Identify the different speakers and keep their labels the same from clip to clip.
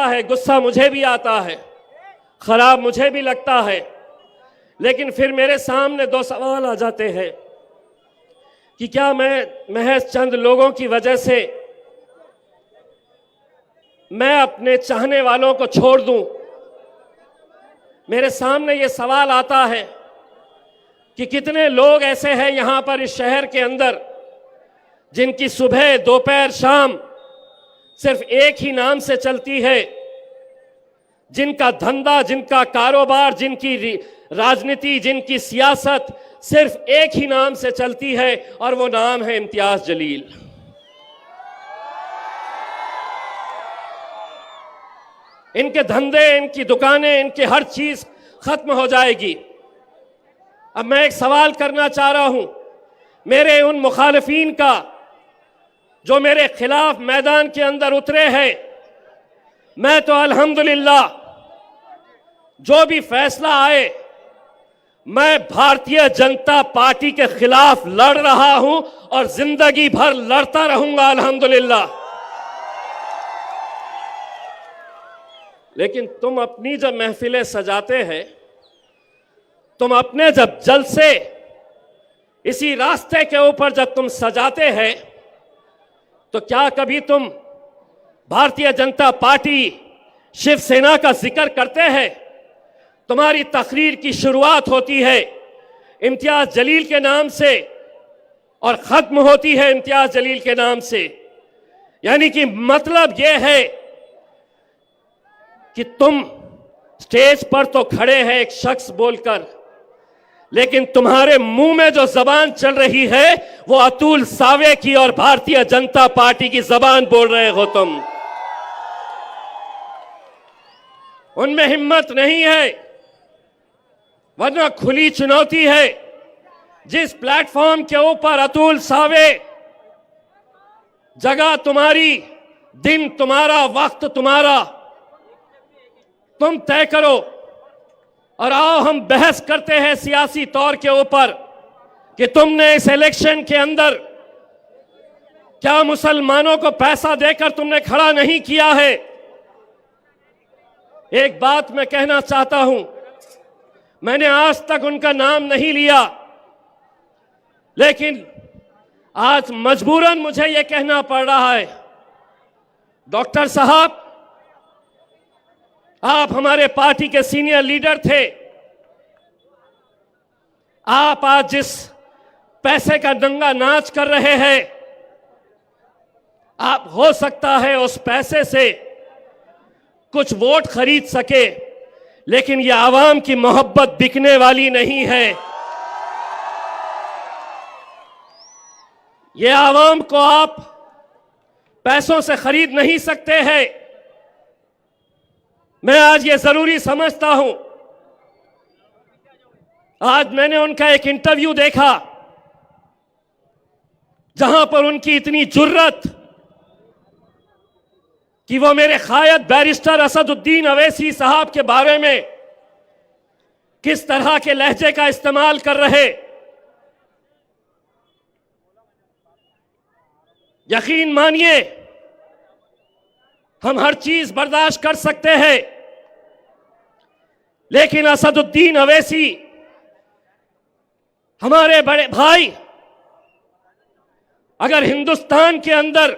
Speaker 1: है, गुस्सा मुझे भी आता है, खराब मुझे भी लगता है, लेकिन फिर मेरे सामने दो सवाल आ जाते हैं कि क्या मैं महज चंद लोगों की वजह से मैं अपने चाहने वालों को छोड़ दूं। मेरे सामने ये सवाल आता है कि कितने लोग ऐसे हैं यहां पर इस शहर के अंदर जिनकी सुबह दोपहर शाम सिर्फ एक ही नाम से चलती है, जिनका धंधा, जिनका कारोबार, जिनकी राजनीति, जिनकी सियासत सिर्फ एक ही नाम से चलती है और वो नाम है इम्तियाज जलील। इनके धंधे, इनकी दुकानें, इनकी हर चीज खत्म हो जाएगी। अब मैं एक सवाल करना चाह रहा हूं मेरे उन मुखालिफिन का जो मेरे खिलाफ मैदान के अंदर उतरे हैं। मैं तो अल्हम्दुलिल्लाह जो भी फैसला आए, मैं भारतीय जनता पार्टी के खिलाफ लड़ रहा हूं और जिंदगी भर लड़ता रहूंगा अल्हम्दुलिल्लाह। लेकिन तुम अपनी जब महफिलें सजाते हैं, तुम अपने जब जलसे इसी रास्ते के ऊपर जब तुम सजाते हैं, तो क्या कभी तुम भारतीय जनता पार्टी शिवसेना का जिक्र करते हैं? तुम्हारी तकरीर की शुरुआत होती है इम्तियाज जलील के नाम से और खत्म होती है इम्तियाज जलील के नाम से। यानी कि मतलब यह है कि तुम स्टेज पर तो खड़े हैं एक शख्स बोलकर, लेकिन तुम्हारे मुंह में जो जबान चल रही है वो अतुल सावे की और भारतीय जनता पार्टी की जबान बोल रहे हो तुम। उनमें हिम्मत नहीं है, वरना खुली चुनौती है। जिस प्लेटफॉर्म के ऊपर अतुल सावे, जगह तुम्हारी, दिन तुम्हारा, वक्त तुम्हारा, तुम तय करो और आओ हम बहस करते हैं सियासी तौर के ऊपर कि तुमने इस इलेक्शन के अंदर क्या मुसलमानों को पैसा देकर तुमने खड़ा नहीं किया है। एक बात मैं कहना चाहता हूं, मैंने आज तक उनका नाम नहीं लिया, लेकिन आज मजबूरन मुझे यह कहना पड़ रहा है, डॉक्टर साहब आप हमारे पार्टी के सीनियर लीडर थे। आप आज जिस पैसे का दंगा नाच कर रहे हैं, आप हो सकता है उस पैसे से कुछ वोट खरीद सके, लेकिन यह आवाम की मोहब्बत बिकने वाली नहीं है। यह आवाम को आप पैसों से खरीद नहीं सकते हैं। मैं आज ये जरूरी समझता हूं, आज मैंने उनका एक इंटरव्यू देखा जहां पर उनकी इतनी जुर्रत कि वो मेरे कायद बैरिस्टर असदुद्दीन अवैसी साहब के बारे में किस तरह के लहजे का इस्तेमाल कर रहे। यकीन मानिए हम हर चीज बर्दाश्त कर सकते हैं, लेकिन असदुद्दीन अवैसी हमारे बड़े भाई अगर हिंदुस्तान के अंदर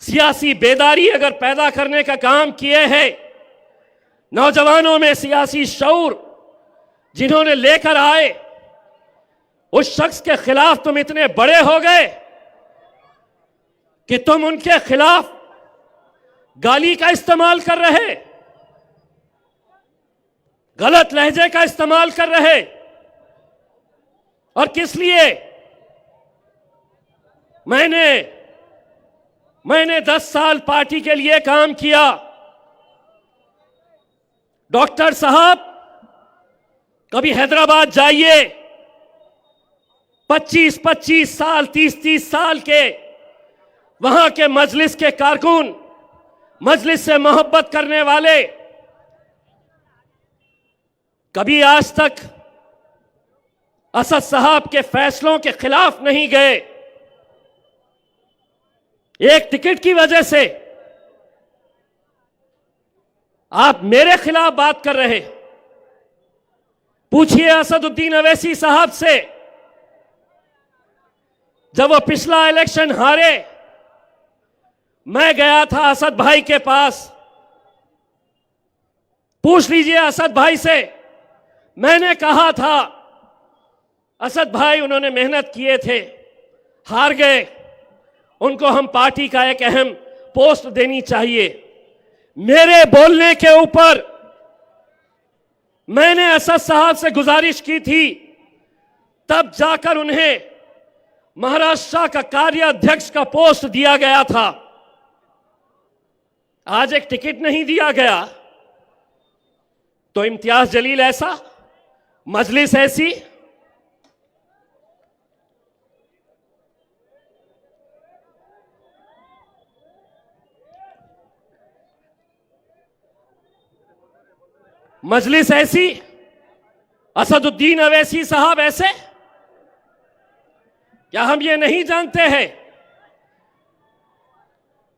Speaker 1: सियासी बेदारी अगर पैदा करने का काम किए हैं, नौजवानों में सियासी शऊर जिन्होंने लेकर आए, उस शख्स के खिलाफ तुम इतने बड़े हो गए कि तुम उनके खिलाफ गाली का इस्तेमाल कर रहे, गलत लहजे का इस्तेमाल कर रहे। और किस लिए? मैंने 10 साल पार्टी के लिए काम किया। डॉक्टर साहब कभी हैदराबाद जाइए, 25-25 साल, 30-30 साल के वहां के मजलिस के कारकुन, मजलिस से मोहब्बत करने वाले कभी आज तक असद साहब के फैसलों के खिलाफ नहीं गए। एक टिकट की वजह से आप मेरे खिलाफ बात कर रहे। पूछिए असदुद्दीन अवैसी साहब से, जब वो पिछला इलेक्शन हारे, मैं गया था असद भाई के पास। पूछ लीजिए असद भाई से, मैंने कहा था असद भाई उन्होंने मेहनत किए थे, हार गए, उनको हम पार्टी का एक अहम पोस्ट देनी चाहिए। मेरे बोलने के ऊपर मैंने असद साहब से गुजारिश की थी, तब जाकर उन्हें महाराष्ट्र का कार्याध्यक्ष का पोस्ट दिया गया था। आज एक टिकट नहीं दिया गया तो इम्तियाज जलील ऐसा, मजलिस ऐसी। मजलिस ऐसी, असदुद्दीन अवैसी साहब ऐसे। क्या हम ये नहीं जानते हैं?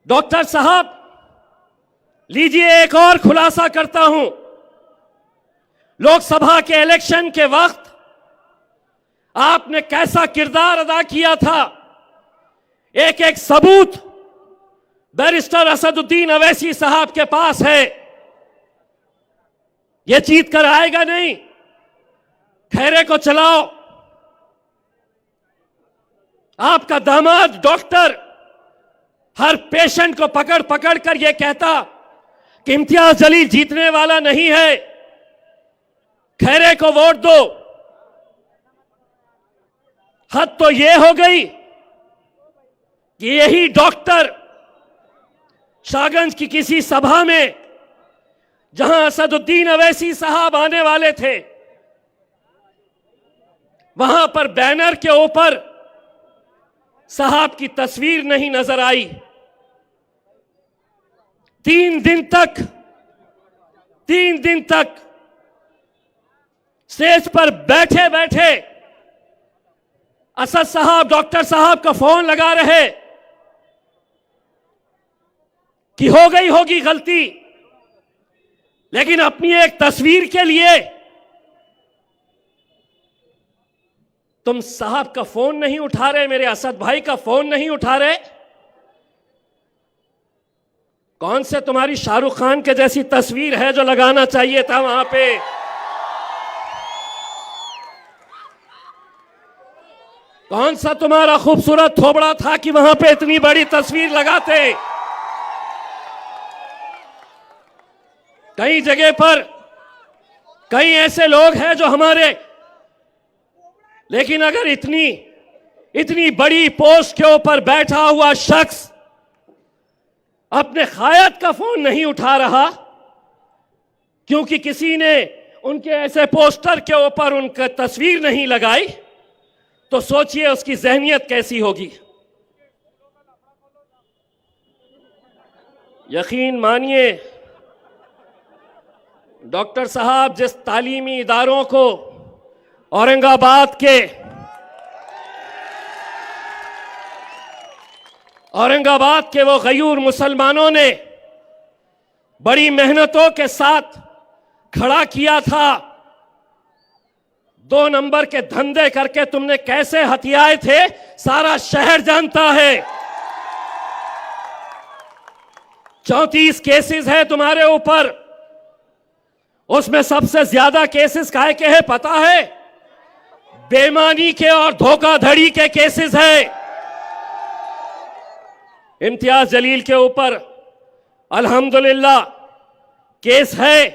Speaker 1: डॉक्टर साहब, लीजिए एक और खुलासा करता हूं। लोकसभा के इलेक्शन के वक्त आपने कैसा किरदार अदा किया था, एक एक सबूत बैरिस्टर असदुद्दीन अवैसी साहब के पास है। यह जीत कर आएगा नहीं, खैरे को चलाओ। आपका दामाद डॉक्टर हर पेशेंट को पकड़ पकड़ कर यह कहता कि इम्तियाज जलील जीतने वाला नहीं है, खैरे को वोट दो। हद तो यह हो गई कि यही डॉक्टर शाहगंज की किसी सभा में, जहां असदुद्दीन अवैसी साहब आने वाले थे, वहां पर बैनर के ऊपर साहब की तस्वीर नहीं नजर आई। 3 दिन तक स्टेज पर बैठे बैठे असद साहब डॉक्टर साहब का फोन लगा रहे कि हो गई होगी गलती, लेकिन अपनी एक तस्वीर के लिए तुम साहब का फोन नहीं उठा रहे, मेरे असद भाई का फोन नहीं उठा रहे। कौन से तुम्हारी शाहरुख खान के जैसी तस्वीर है जो लगाना चाहिए था वहां पे? कौन सा तुम्हारा खूबसूरत थोबड़ा था कि वहां पे इतनी बड़ी तस्वीर लगाते? कई जगह पर कई ऐसे लोग हैं जो हमारे, लेकिन अगर इतनी बड़ी पोस्ट के ऊपर बैठा हुआ शख्स अपने खायत का फोन नहीं उठा रहा क्योंकि किसी ने उनके ऐसे पोस्टर के ऊपर उनका तस्वीर नहीं लगाई, तो सोचिए उसकी जहनियत कैसी होगी। यकीन मानिए डॉक्टर साहब जिस तालीमी इदारों को औरंगाबाद के वो गयूर मुसलमानों ने बड़ी मेहनतों के साथ खड़ा किया था, 2 नंबर के धंधे करके तुमने कैसे हथियाए थे सारा शहर जानता है। 34 केसेस है तुम्हारे ऊपर, उसमें सबसे ज्यादा केसेस काहे के हैं पता है? बेईमानी के और धोखाधड़ी के केसेस है। इम्तियाज जलील के ऊपर अल्हम्दुलिल्लाह केस है,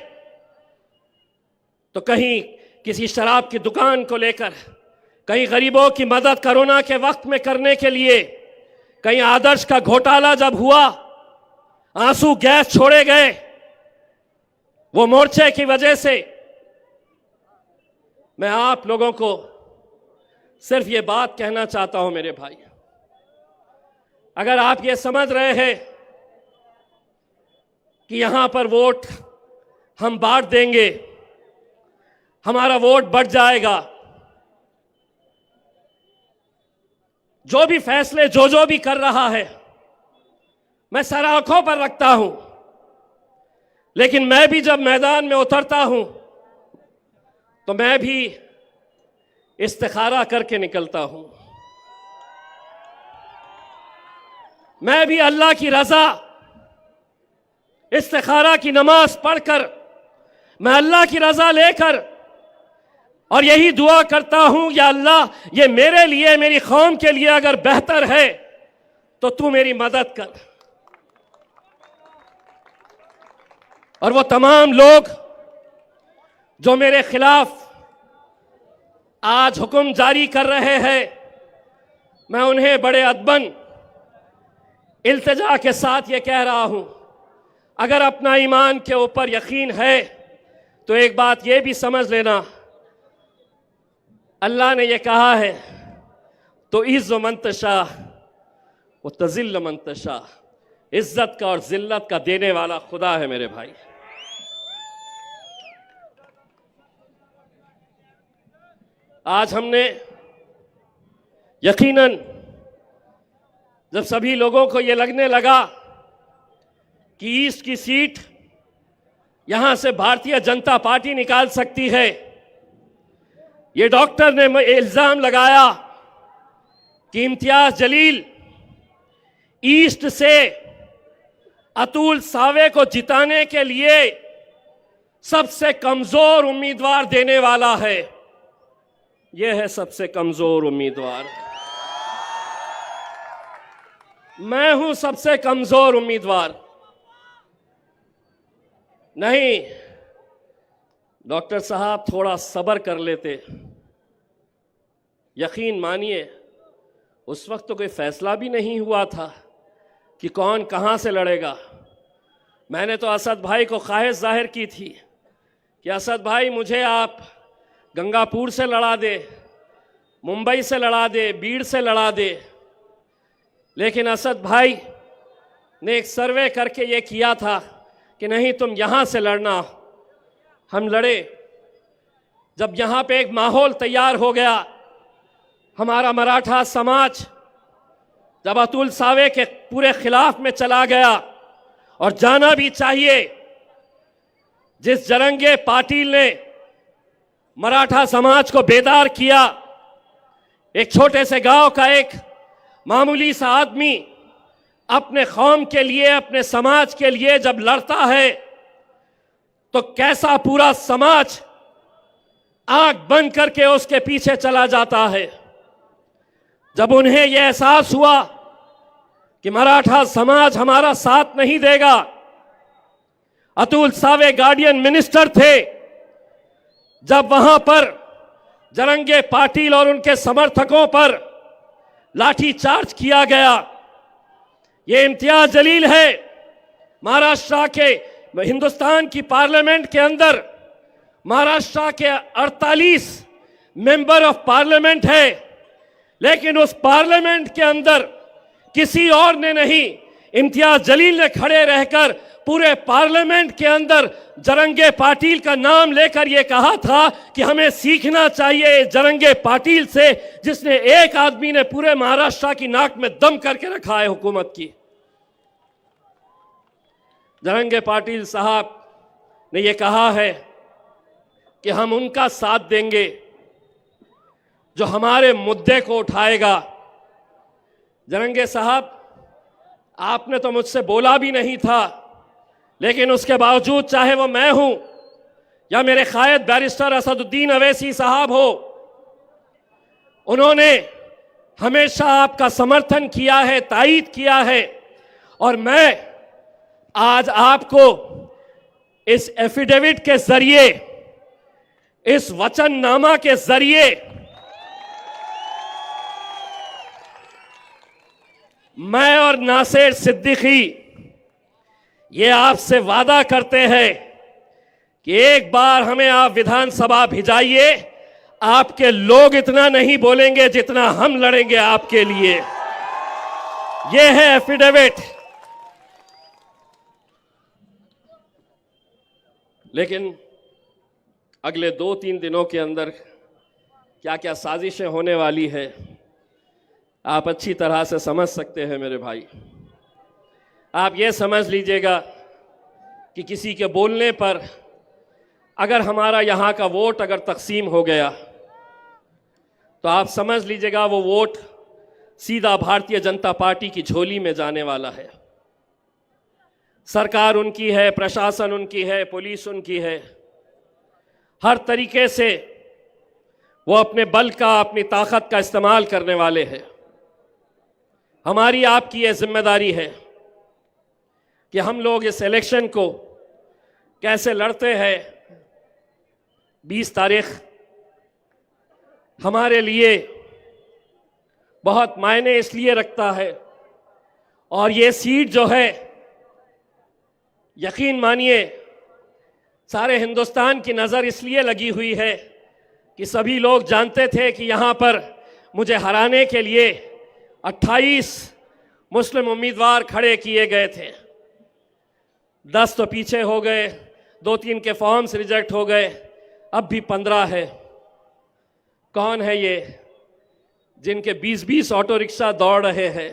Speaker 1: तो कहीं किसी शराब की दुकान को लेकर, कहीं गरीबों की मदद कोरोना के वक्त में करने के लिए, कहीं आदर्श का घोटाला जब हुआ, आंसू गैस छोड़े गए, वो मोर्चे की वजह से। मैं आप लोगों को सिर्फ ये बात कहना चाहता हूं मेरे भाई, अगर आप ये समझ रहे हैं कि यहां पर वोट हम बांट देंगे, हमारा वोट बढ़ जाएगा, जो भी फैसले जो भी कर रहा है मैं सर आंखों पर रखता हूं। लेकिन मैं भी जब मैदान में उतरता हूं तो मैं भी इस्तिखारा करके निकलता हूं। मैं भी अल्लाह की रजा इस्तिखारा की नमाज पढ़कर, मैं अल्लाह की रजा लेकर और यही दुआ करता हूं, या अल्लाह ये मेरे लिए, मेरी कौम के लिए अगर बेहतर है तो तू मेरी मदद कर। और वो तमाम लोग जो मेरे खिलाफ आज हुक्म जारी कर रहे हैं, मैं उन्हें बड़े अदबन इल्तिजा के साथ ये कह रहा हूं, अगर अपना ईमान के ऊपर यकीन है तो एक बात ये भी समझ लेना, अल्लाह ने ये कहा है तो इज़्ज़ु मन तशा व तज़िल्लु मन तशा, इज्जत का और जिल्लत का देने वाला खुदा है मेरे भाई। आज हमने यकीनन जब सभी लोगों को ये लगने लगा कि ईस्ट की सीट यहां से भारतीय जनता पार्टी निकाल सकती है, ये डॉक्टर ने इल्जाम लगाया कि इम्तियाज जलील ईस्ट से अतुल सावे को जिताने के लिए सबसे कमजोर उम्मीदवार देने वाला है। यह है सबसे कमजोर उम्मीदवार, मैं हूं सबसे कमजोर उम्मीदवार। नहीं डॉक्टर साहब, थोड़ा सब्र कर लेते। यकीन मानिए उस वक्त तो कोई फैसला भी नहीं हुआ था कि कौन कहां से लड़ेगा। मैंने तो असद भाई को ख्वाहिश जाहिर की थी कि असद भाई मुझे आप गंगापुर से लड़ा दे, मुंबई से लड़ा दे, बीड़ से लड़ा दे। लेकिन असद भाई ने एक सर्वे करके ये किया था कि नहीं तुम यहां से लड़ना। हम लड़े। जब यहां पे एक माहौल तैयार हो गया, हमारा मराठा समाज जब अतुल सावे के पूरे खिलाफ में चला गया, और जाना भी चाहिए, जिस जरंगे पाटिल ने मराठा समाज को बेदार किया, एक छोटे से गांव का एक मामूली सा आदमी अपने कौम के लिए, अपने समाज के लिए जब लड़ता है तो कैसा पूरा समाज आंख बंद करके उसके पीछे चला जाता है। जब उन्हें यह एहसास हुआ कि मराठा समाज हमारा साथ नहीं देगा, अतुल सावे गार्डियन मिनिस्टर थे, जब वहां पर जरंगे पाटिल और उनके समर्थकों पर लाठीचार्ज किया गया, ये इम्तियाज जलील है, महाराष्ट्र के, हिंदुस्तान की पार्लियामेंट के अंदर महाराष्ट्र के 48 मेंबर ऑफ पार्लियामेंट है, लेकिन उस पार्लियामेंट के अंदर किसी और ने नहीं, इम्तियाज जलील ने खड़े रहकर पूरे पार्लियामेंट के अंदर जरंगे पाटिल का नाम लेकर यह कहा था कि हमें सीखना चाहिए जरंगे पाटिल से, जिसने एक आदमी ने पूरे महाराष्ट्र की नाक में दम करके रखा है हुकूमत की। जरंगे पाटिल साहब ने यह कहा है कि हम उनका साथ देंगे जो हमारे मुद्दे को उठाएगा। जरंगे साहब, आपने तो मुझसे बोला भी नहीं था, लेकिन उसके बावजूद, चाहे वो मैं हूं या मेरे कायद बैरिस्टर असदुद्दीन अवैसी साहब हो, उन्होंने हमेशा आपका समर्थन किया है, तायीद किया है। और मैं आज आपको इस एफिडेविट के जरिए, इस वचननामा के जरिए मैं और नासिर सिद्दीकी ये आपसे वादा करते हैं कि एक बार हमें आप विधानसभा भिजाइए, आपके लोग इतना नहीं बोलेंगे जितना हम लड़ेंगे आपके लिए। ये है एफिडेविट। लेकिन अगले 2-3 दिनों के अंदर क्या क्या साजिशें होने वाली है, आप अच्छी तरह से समझ सकते हैं मेरे भाई। आप ये समझ लीजिएगा कि किसी के बोलने पर अगर हमारा यहाँ का वोट अगर तकसीम हो गया तो आप समझ लीजिएगा वो वोट सीधा भारतीय जनता पार्टी की झोली में जाने वाला है। सरकार उनकी है, प्रशासन उनकी है, पुलिस उनकी है, हर तरीके से वो अपने बल का, अपनी ताकत का इस्तेमाल करने वाले हैं। हमारी आपकी ये जिम्मेदारी है कि हम लोग इस इलेक्शन को कैसे लड़ते हैं। 20 तारीख हमारे लिए बहुत मायने इसलिए रखता है, और ये सीट जो है, यकीन मानिए सारे हिंदुस्तान की नज़र इसलिए लगी हुई है कि सभी लोग जानते थे कि यहाँ पर मुझे हराने के लिए 28 मुस्लिम उम्मीदवार खड़े किए गए थे। 10 तो पीछे हो गए, 2-3 के फॉर्म्स रिजेक्ट हो गए, अब भी 15 है। कौन है ये जिनके 20-20 ऑटो रिक्शा दौड़ रहे हैं,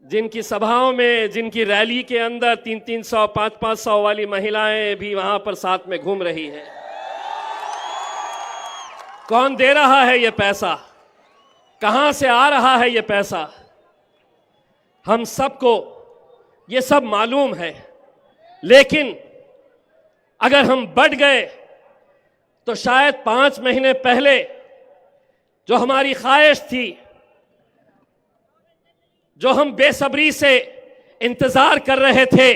Speaker 1: जिनकी सभाओं में, जिनकी रैली के अंदर 300, 500 वाली महिलाएं भी वहां पर साथ में घूम रही हैं? कौन दे रहा है ये पैसा? कहां से आ रहा है ये पैसा? हम सबको ये सब मालूम है, लेकिन अगर हम बढ़ गए तो शायद 5 महीने पहले जो हमारी ख्वाहिश थी, जो हम बेसब्री से इंतजार कर रहे थे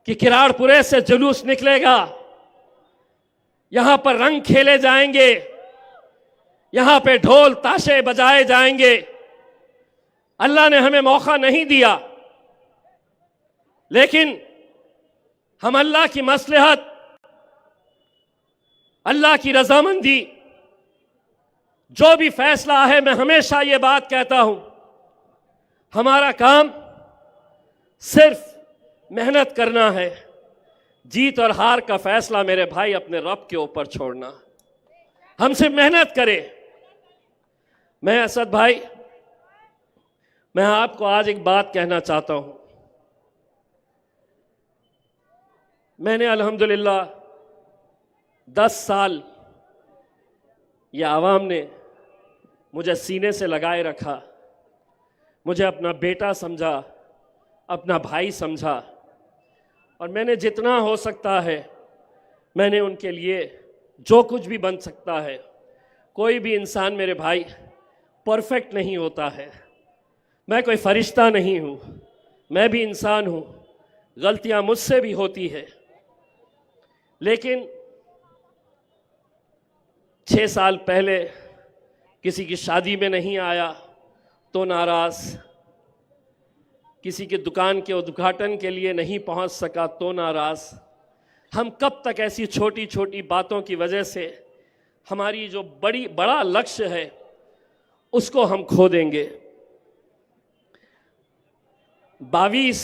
Speaker 1: कि किराड़पुरे से जुलूस निकलेगा, यहां पर रंग खेले जाएंगे, यहां पे ढोल ताशे बजाए जाएंगे, अल्लाह ने हमें मौका नहीं दिया। लेकिन हम अल्लाह की मसलहत, अल्लाह की रजामंदी, जो भी फैसला है, मैं हमेशा ये बात कहता हूं, हमारा काम सिर्फ मेहनत करना है। जीत और हार का फैसला मेरे भाई अपने रब के ऊपर छोड़ना। हम सिर्फ मेहनत करें। मैं असद भाई, मैं आपको आज एक बात कहना चाहता हूं। मैंने अल्हम्दुलिल्लाह 10 साल ये आवाम ने मुझे सीने से लगाए रखा, मुझे अपना बेटा समझा, अपना भाई समझा, और मैंने जितना हो सकता है मैंने उनके लिए जो कुछ भी बन सकता है। कोई भी इंसान मेरे भाई परफेक्ट नहीं होता है। मैं कोई फरिश्ता नहीं हूँ, मैं भी इंसान हूँ, गलतियाँ मुझसे भी होती है। लेकिन 6 साल पहले किसी की शादी में नहीं आया तो नाराज, किसी की दुकान के उद्घाटन के लिए नहीं पहुंच सका तो नाराज। हम कब तक ऐसी छोटी छोटी बातों की वजह से हमारी जो बड़ा लक्ष्य है उसको हम खो देंगे? 22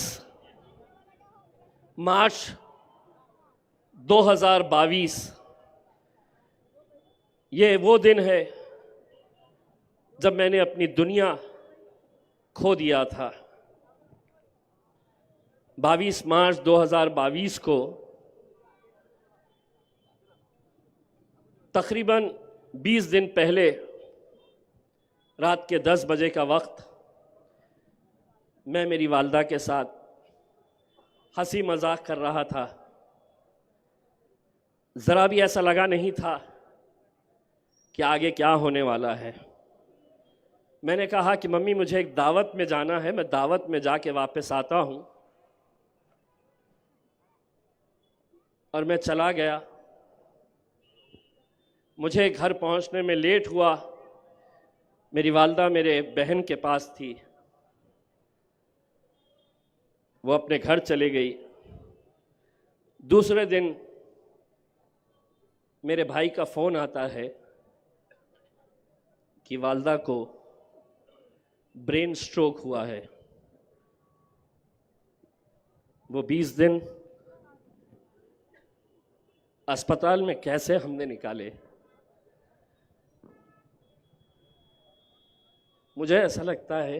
Speaker 1: मार्च 2022 ये वो दिन है जब मैंने अपनी दुनिया खो दिया था। 22 मार्च 2022 को तकरीबन 20 दिन पहले रात के 10 बजे का वक्त मैं मेरी वालदा के साथ हंसी मजाक कर रहा था। ज़रा भी ऐसा लगा नहीं था कि आगे क्या होने वाला है। मैंने कहा कि मम्मी मुझे एक दावत में जाना है, मैं दावत में जाके वापस आता हूँ। और मैं चला गया। मुझे घर पहुँचने में लेट हुआ। मेरी वालदा मेरे बहन के पास थी, वो अपने घर चली गई। दूसरे दिन मेरे भाई का फ़ोन आता है कि वालदा को ब्रेन स्ट्रोक हुआ है। वो 20 दिन अस्पताल में कैसे हमने निकाले, मुझे ऐसा लगता है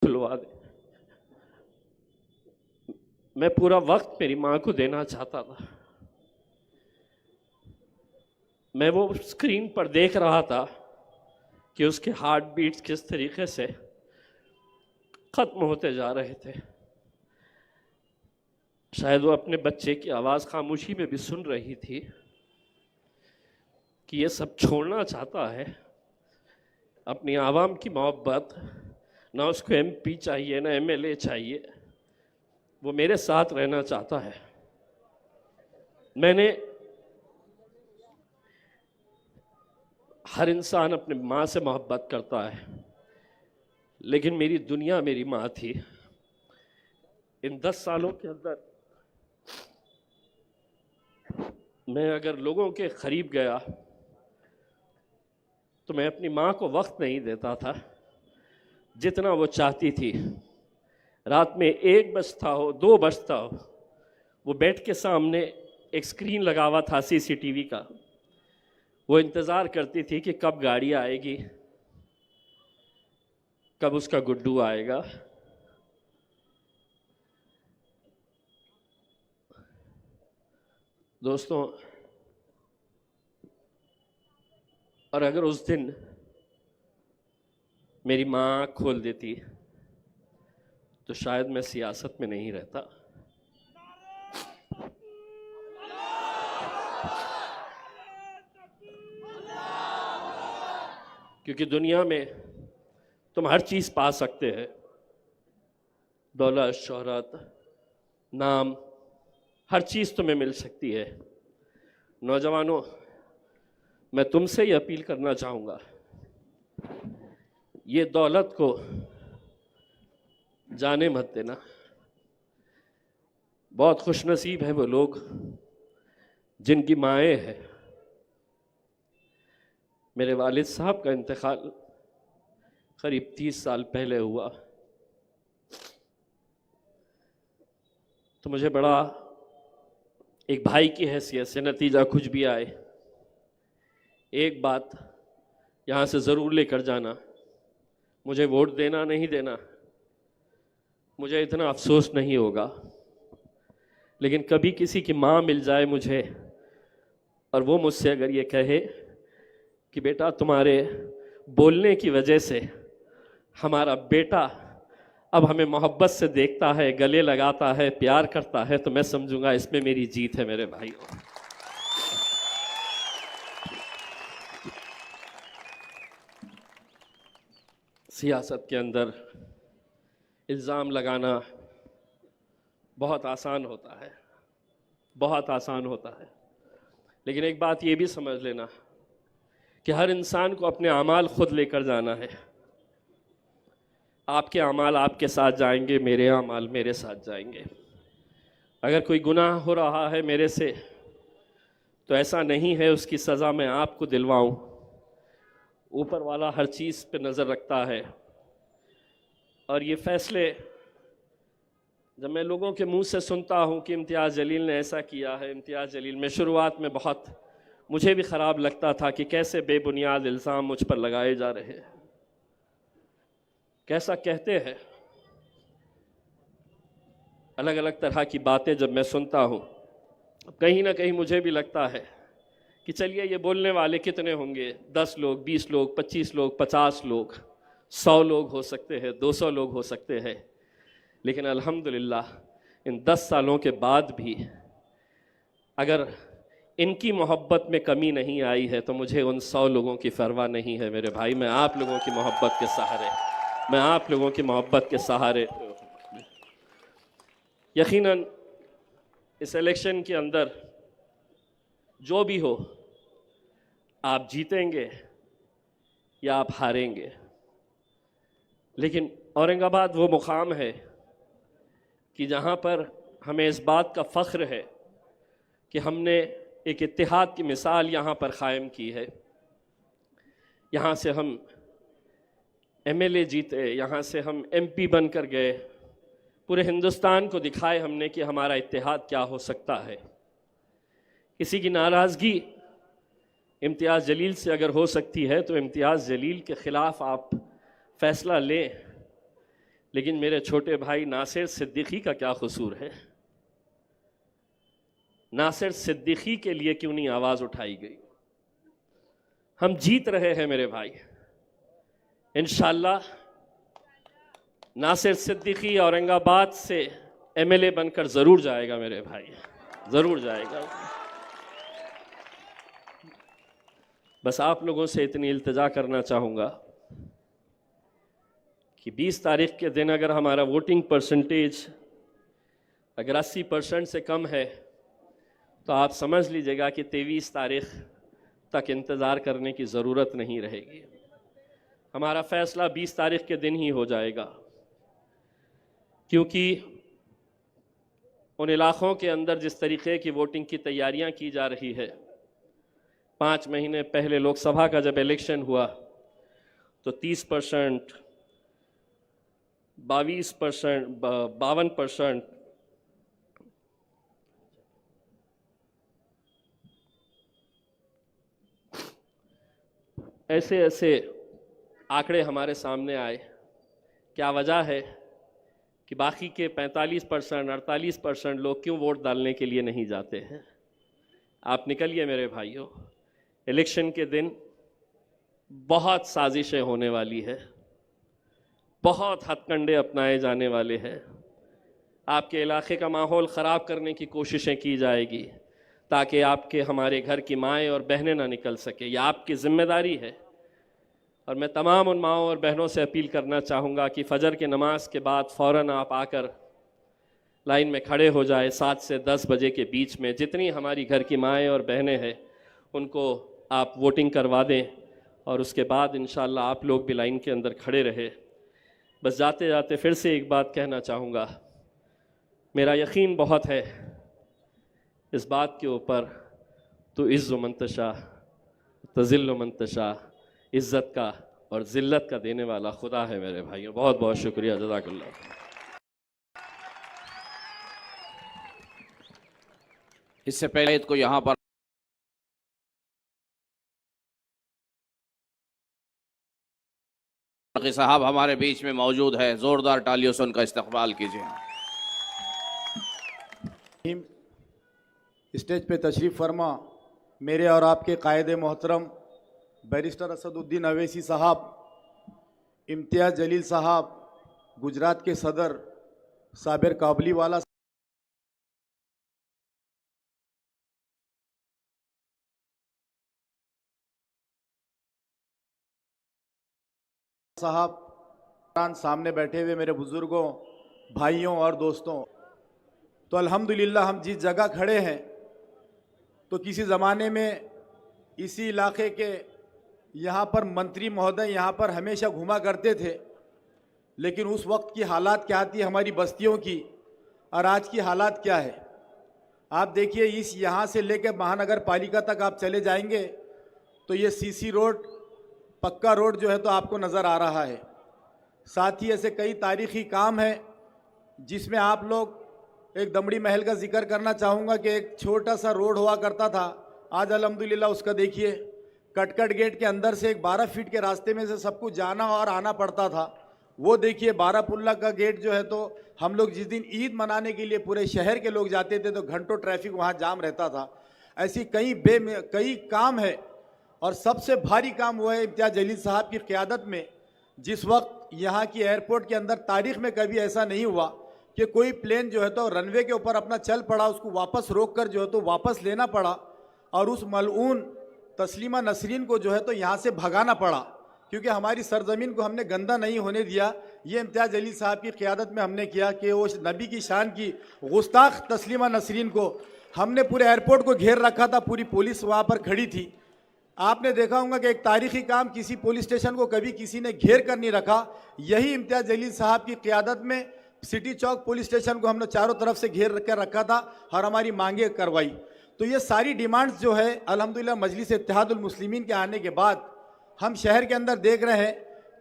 Speaker 1: खुलवा दे। मैं पूरा वक्त मेरी माँ को देना चाहता था। मैं वो स्क्रीन पर देख रहा था कि उसके हार्ट बीट्स किस तरीके से खत्म होते जा रहे थे। शायद वो अपने बच्चे की आवाज़ खामोशी में भी सुन रही थी कि ये सब छोड़ना चाहता है, अपनी आवाम की मोहब्बत, ना उसको एमपी चाहिए ना एमएलए चाहिए, वो मेरे साथ रहना चाहता है। मैंने हर इंसान अपने माँ से मोहब्बत करता है, लेकिन मेरी दुनिया मेरी माँ थी। इन 10 सालों के अंदर मैं अगर लोगों के करीब गया तो मैं अपनी माँ को वक्त नहीं देता था जितना वो चाहती थी। रात में 1 बजता हो 2 बजता हो, वो बेड के सामने एक स्क्रीन लगा हुआ था सीसीटीवी का, वो इंतज़ार करती थी कि कब गाड़ी आएगी, कब उसका गुड्डू आएगा। दोस्तों, और अगर उस दिन मेरी माँ आँख खोल देती तो शायद मैं सियासत में नहीं रहता। क्योंकि दुनिया में तुम हर चीज़ पा सकते हैं, दौलत, शोहरत, नाम, हर चीज़ तुम्हें मिल सकती है। नौजवानों, मैं तुमसे ही अपील करना चाहूँगा, ये दौलत को जाने मत देना। बहुत खुशनसीब है वो लोग जिनकी माएँ हैं। मेरे वालिद साहब का इंतकाल करीब 30 साल पहले हुआ, तो मुझे बड़ा, एक भाई की हैसियत से, नतीजा कुछ भी आए, एक बात यहाँ से ज़रूर लेकर जाना, मुझे वोट देना नहीं देना, मुझे इतना अफसोस नहीं होगा, लेकिन कभी किसी की माँ मिल जाए मुझे और वो मुझसे अगर ये कहे कि बेटा तुम्हारे बोलने की वजह से हमारा बेटा अब हमें मोहब्बत से देखता है, गले लगाता है, प्यार करता है, तो मैं समझूंगा इसमें मेरी जीत है मेरे भाइयों। सियासत के अंदर इल्ज़ाम लगाना बहुत आसान होता है, बहुत आसान होता है, लेकिन एक बात ये भी समझ लेना कि हर इंसान को अपने अमाल खुद लेकर जाना है। आपके अमाल आपके साथ जाएंगे, मेरे अमाल मेरे साथ जाएंगे। अगर कोई गुनाह हो रहा है मेरे से, तो ऐसा नहीं है उसकी सज़ा मैं आपको दिलवाऊं। ऊपर वाला हर चीज़ पे नज़र रखता है, और ये फ़ैसले जब मैं लोगों के मुंह से सुनता हूं कि इम्तियाज़ जलील ने ऐसा किया है, इम्तियाज़ जलील, में शुरुआत में बहुत मुझे भी ख़राब लगता था कि कैसे बेबुनियाद इल्ज़ाम मुझ पर लगाए जा रहे हैं, कैसा कहते हैं। अलग अलग तरह की बातें जब मैं सुनता हूँ, कहीं ना कहीं मुझे भी लगता है कि चलिए ये बोलने वाले कितने होंगे, 10 लोग, 20 लोग, 25 लोग, 50 लोग, 100 लोग हो सकते हैं, 200 लोग हो सकते हैं, लेकिन अल्हम्दुलिल्लाह इन 10 सालों के बाद भी अगर इनकी मोहब्बत में कमी नहीं आई है तो मुझे उन 100 लोगों की परवाह नहीं है मेरे भाई। मैं आप लोगों की मोहब्बत के सहारे, मैं आप लोगों की मोहब्बत के सहारे, यकीनन इस इलेक्शन के अंदर जो भी हो, आप जीतेंगे या आप हारेंगे, लेकिन औरंगाबाद वो मुकाम है कि जहाँ पर हमें इस बात का फ़ख्र है कि हमने एक इत्तेहाद की मिसाल यहाँ पर क़ायम की है। यहाँ से हम एमएलए जीते, यहाँ से हम एमपी बनकर गए, पूरे हिंदुस्तान को दिखाए हमने कि हमारा इत्तेहाद क्या हो सकता है। किसी की नाराज़गी इम्तियाज़ जलील से अगर हो सकती है तो इम्तियाज़ जलील के ख़िलाफ़ आप फ़ैसला लें, लेकिन मेरे छोटे भाई नासिर सिद्दीकी का क्या कसूर है? नासिर सिद्दीकी के लिए क्यों नहीं आवाज़ उठाई गई? हम जीत रहे हैं मेरे भाई। इंशाअल्लाह नासिर सिद्दीकी औरंगाबाद से एमएलए बनकर ज़रूर जाएगा मेरे भाई, ज़रूर जाएगा। बस आप लोगों से इतनी इल्तिजा करना चाहूँगा कि 20 तारीख के दिन अगर हमारा वोटिंग परसेंटेज अगर 80% से कम है तो आप समझ लीजिएगा कि 23 तारीख तक इंतज़ार करने की ज़रूरत नहीं रहेगी। हमारा फ़ैसला 20 तारीख के दिन ही हो जाएगा, क्योंकि उन इलाक़ों के अंदर जिस तरीक़े की वोटिंग की तैयारियां की जा रही है, 5 महीने पहले लोकसभा का जब इलेक्शन हुआ तो 30%, 22%, 52%, ऐसे ऐसे आंकड़े हमारे सामने आए। क्या वजह है कि बाकी के 45%, 48% लोग क्यों वोट डालने के लिए नहीं जाते हैं? आप निकलिए मेरे भाइयों, इलेक्शन के दिन बहुत साजिशें होने वाली है, बहुत हथकंडे अपनाए जाने वाले हैं। आपके इलाके का माहौल ख़राब करने की कोशिशें की जाएगी ताकि आपके हमारे घर की माएँ और बहनें ना निकल सके। यह आपकी जिम्मेदारी है। और मैं तमाम उन माँओं और बहनों से अपील करना चाहूँगा कि फ़जर के नमाज के बाद फ़ौरन आप आकर लाइन में खड़े हो जाए। 7 से 10 बजे के बीच में जितनी हमारी घर की माएँ और बहनें हैं उनको आप वोटिंग करवा दें और उसके बाद इंशाअल्लाह आप लोग भी लाइन के अंदर खड़े रहे। बस जाते जाते फिर से एक बात कहना चाहूँगा, मेरा यकीन बहुत है इस बात के ऊपर, तो इज़्ज़ु मंतशा तज़िल्लु मंतशा, इज़्ज़त का और ज़िल्लत का देने वाला खुदा है मेरे भाइयों। बहुत बहुत शुक्रिया, जज़ाकल्लाह।
Speaker 2: इससे पहले को यहाँ पर साहब हमारे बीच में मौजूद है, जोरदार तालियों से उनका इस्तकबाल कीजिए।
Speaker 3: स्टेज पे तशरीफ़ फरमा मेरे और आपके कायदे मोहतरम बैरिस्टर असदुद्दीन अवैसी साहब, इम्तियाज़ जलील साहब, गुजरात के सदर साबिर काबलीवाला साहब, सामने बैठे हुए मेरे बुज़ुर्गों, भाइयों और दोस्तों, तो अल्हम्दुलिल्लाह हम जिस जगह खड़े हैं तो किसी ज़माने में इसी इलाके के यहाँ पर मंत्री महोदय यहाँ पर हमेशा घुमा करते थे, लेकिन उस वक्त की हालात क्या थी हमारी बस्तियों की और आज की हालात क्या है आप देखिए। इस यहाँ से लेकर महानगर पालिका तक आप चले जाएंगे तो ये सीसी रोड, पक्का रोड जो है तो आपको नज़र आ रहा है। साथ ही ऐसे कई तारीख़ी काम हैं जिसमें आप लोग, एक दमड़ी महल का जिक्र करना चाहूँगा कि एक छोटा सा रोड हुआ करता था, आज अल्हम्दुलिल्लाह उसका देखिए कटकट गेट के अंदर से एक 12 फीट के रास्ते में से सबको जाना और आना पड़ता था। वो देखिए बारापुल्ला का गेट जो है तो हम लोग जिस दिन ईद मनाने के लिए पूरे शहर के लोग जाते थे तो घंटों ट्रैफिक वहाँ जाम रहता था। ऐसी कई काम है और सबसे भारी काम हुआ है इम्तियाज़ जलील साहब की क़यादत में। जिस वक्त यहाँ की एयरपोर्ट के अंदर तारीख़ में कभी ऐसा नहीं हुआ कि कोई प्लेन जो है तो रनवे के ऊपर अपना चल पड़ा, उसको वापस रोक कर जो है तो वापस लेना पड़ा और उस मलऊन तस्लीमा नसरीन को जो है तो यहाँ से भगाना पड़ा, क्योंकि हमारी सरजमीन को हमने गंदा नहीं होने दिया। ये इम्तियाज़ जलील साहब की क़यादत में हमने किया कि वो नबी की शान की गुस्ताख तस्लीमा नसरीन को हमने पूरे एयरपोर्ट को घेर रखा था, पूरी पुलिस वहाँ पर खड़ी थी। आपने देखा होगा कि एक तारीख़ी काम, किसी पुलिस स्टेशन को कभी किसी ने घेर कर नहीं रखा। यही इम्तियाज़ जलील साहब की क़यादत में सिटी चौक पुलिस स्टेशन को हमने चारों तरफ से घेर कर रखा था और हमारी मांगे करवाई। तो ये सारी डिमांड्स जो है अल्हम्दुलिल्लाह मजलिस इत्तेहादुल मुस्लिमीन के आने के बाद हम शहर के अंदर देख रहे हैं